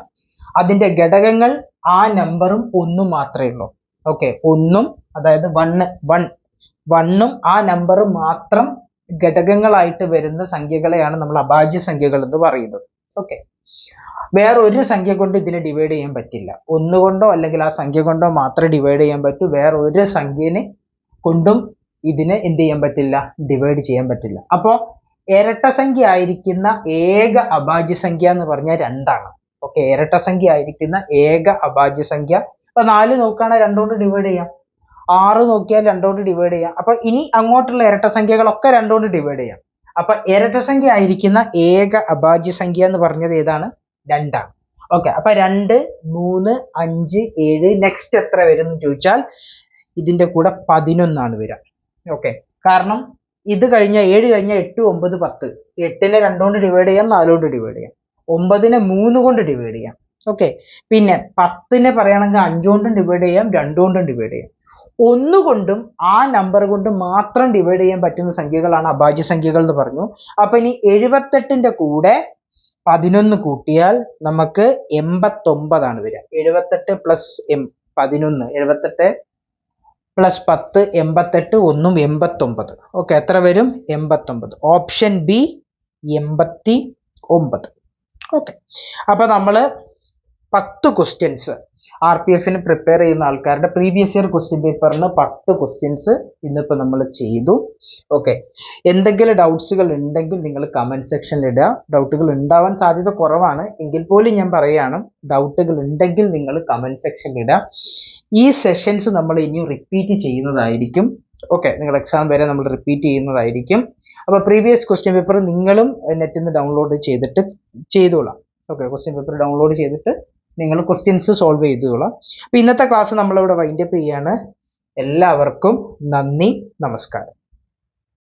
അതിന്റെ ഘടകങ്ങൾ ആ നമ്പറും 1 മാത്രമേ ഉള്ളൂ. ഓക്കെ, 1ഉം, അതായത് 1ഉം ആ നമ്പർ മാത്രം ഘടകങ്ങളായിട്ട് വരുന്ന സംഖ്യകളെയാണ് നമ്മൾ അഭാജ്യ സംഖ്യകൾ എന്ന് പറയുന്നത്. ഓക്കെ, വേറെ ഒരു സംഖ്യ കൊണ്ട് ഇതിനെ ഡിവൈഡ് ചെയ്യാൻ പറ്റില്ല. 1 കൊണ്ടോ അല്ലെങ്കിൽ ആ സംഖ്യ കൊണ്ടോ മാത്രമേ ഡിവൈഡ് ചെയ്യാൻ പറ്റൂ. വേറെ ഒരു സംഖ്യനെ കൊണ്ടും ഇതിനെ എന്ത് ചെയ്യാൻ പറ്റില്ല? ഡിവൈഡ് ചെയ്യാൻ പറ്റില്ല. അപ്പോൾ ഇരട്ട സംഖ്യ ആയിരിക്കുന്ന ഏക അഭാജ്യ സംഖ്യ എന്ന് പറഞ്ഞാൽ 2 ആണ്. ഓക്കെ, ഇരട്ട സംഖ്യ ആയിരിക്കുന്ന ഏക അഭാജ്യ സംഖ്യ. അപ്പൊ 4 നോക്കുകയാണെങ്കിൽ 2 കൊണ്ട് ഡിവൈഡ് ചെയ്യാം. 6 നോക്കിയാൽ 2 കൊണ്ട് ഡിവൈഡ് ചെയ്യാം. അപ്പൊ ഇനി അങ്ങോട്ടുള്ള ഇരട്ട സംഖ്യകളൊക്കെ 2 കൊണ്ട് ഡിവൈഡ് ചെയ്യാം. അപ്പൊ ഇരട്ട സംഖ്യ ആയിരിക്കുന്ന ഏക അഭാജ്യ സംഖ്യ എന്ന് പറഞ്ഞത് ഏതാണ്? 2 ആണ്. ഓക്കെ, അപ്പൊ 2, 3, 5, 7 നെക്സ്റ്റ് എത്ര വരും എന്ന് ചോദിച്ചാൽ ഇതിന്റെ കൂടെ 11 ആണ് വരിക. ഓക്കെ, കാരണം ഇത് കഴിഞ്ഞാൽ 7 കഴിഞ്ഞാൽ 8, 9, 10. 8നെ 2 കൊണ്ട് ഡിവൈഡ് ചെയ്യാം, 4 കൊണ്ട് ഡിവൈഡ് ചെയ്യാം. 9നെ 3 കൊണ്ട് ഡിവൈഡ് ചെയ്യാം. ഓക്കെ, പിന്നെ 10നെ പറയുകയാണെങ്കിൽ 5 കൊണ്ടും ഡിവൈഡ് ചെയ്യാം, 2 കൊണ്ടും ഡിവൈഡ് ചെയ്യാം. 1 കൊണ്ടും ആ നമ്പർ കൊണ്ട് മാത്രം ഡിവൈഡ് ചെയ്യാൻ പറ്റുന്ന സംഖ്യകളാണ് അഭാജ്യ സംഖ്യകൾ എന്ന് പറഞ്ഞു. അപ്പൊ ഇനി 78ന്റെ കൂടെ 11 കൂട്ടിയാൽ നമുക്ക് 89 ആണ് വരിക. 78 പ്ലസ് 11, 78 പ്ലസ് 10, 88, 1ഉം 89. ഓക്കെ, എത്ര വരും? 89. Option B 89. ഓക്കെ, അപ്പൊ നമ്മള് 10 ക്വസ്റ്റ്യൻസ് RPFന് പ്രിപ്പയർ ചെയ്യുന്ന ആൾക്കാരുടെ പ്രീവിയസ് ഇയർ ക്വസ്റ്റ്യൻ പേപ്പറിന് 10 ക്വസ്റ്റ്യൻസ് ഇന്നിപ്പോൾ നമ്മൾ ചെയ്തു. ഓക്കെ, എന്തെങ്കിലും ഡൗട്ട്സുകൾ ഉണ്ടെങ്കിൽ നിങ്ങൾ കമന്റ് സെക്ഷനിൽ ഇടുക. ഡൗട്ടുകൾ ഉണ്ടാവാൻ സാധ്യത കുറവാണ്, എങ്കിൽ പോലും ഞാൻ പറയുകയാണ്, ഡൗട്ടുകൾ ഉണ്ടെങ്കിൽ നിങ്ങൾ കമന്റ് സെക്ഷനിൽ ഇടുക. ഈ സെഷൻസ് നമ്മൾ ഇനിയും റിപ്പീറ്റ് ചെയ്യുന്നതായിരിക്കും. ഓക്കെ, നിങ്ങൾ എക്സാം വരെ നമ്മൾ റിപ്പീറ്റ് ചെയ്യുന്നതായിരിക്കും. അപ്പോൾ പ്രീവിയസ് ക്വസ്റ്റ്യൻ പേപ്പർ നിങ്ങളും നെറ്റിൽ നിന്ന് ഡൗൺലോഡ് ചെയ്തിട്ട് ചെയ്തോളാം. ഓക്കെ, ക്വസ്റ്റ്യൻ പേപ്പർ ഡൗൺലോഡ് ചെയ്തിട്ട് നിങ്ങൾ ക്വസ്റ്റ്യൻസ് സോൾവ് ചെയ്തോളാം. അപ്പോൾ ഇന്നത്തെ ക്ലാസ് നമ്മളിവിടെ വൈൻഡപ്പ് ചെയ്യാണ്. എല്ലാവർക്കും നന്ദി, നമസ്കാരം.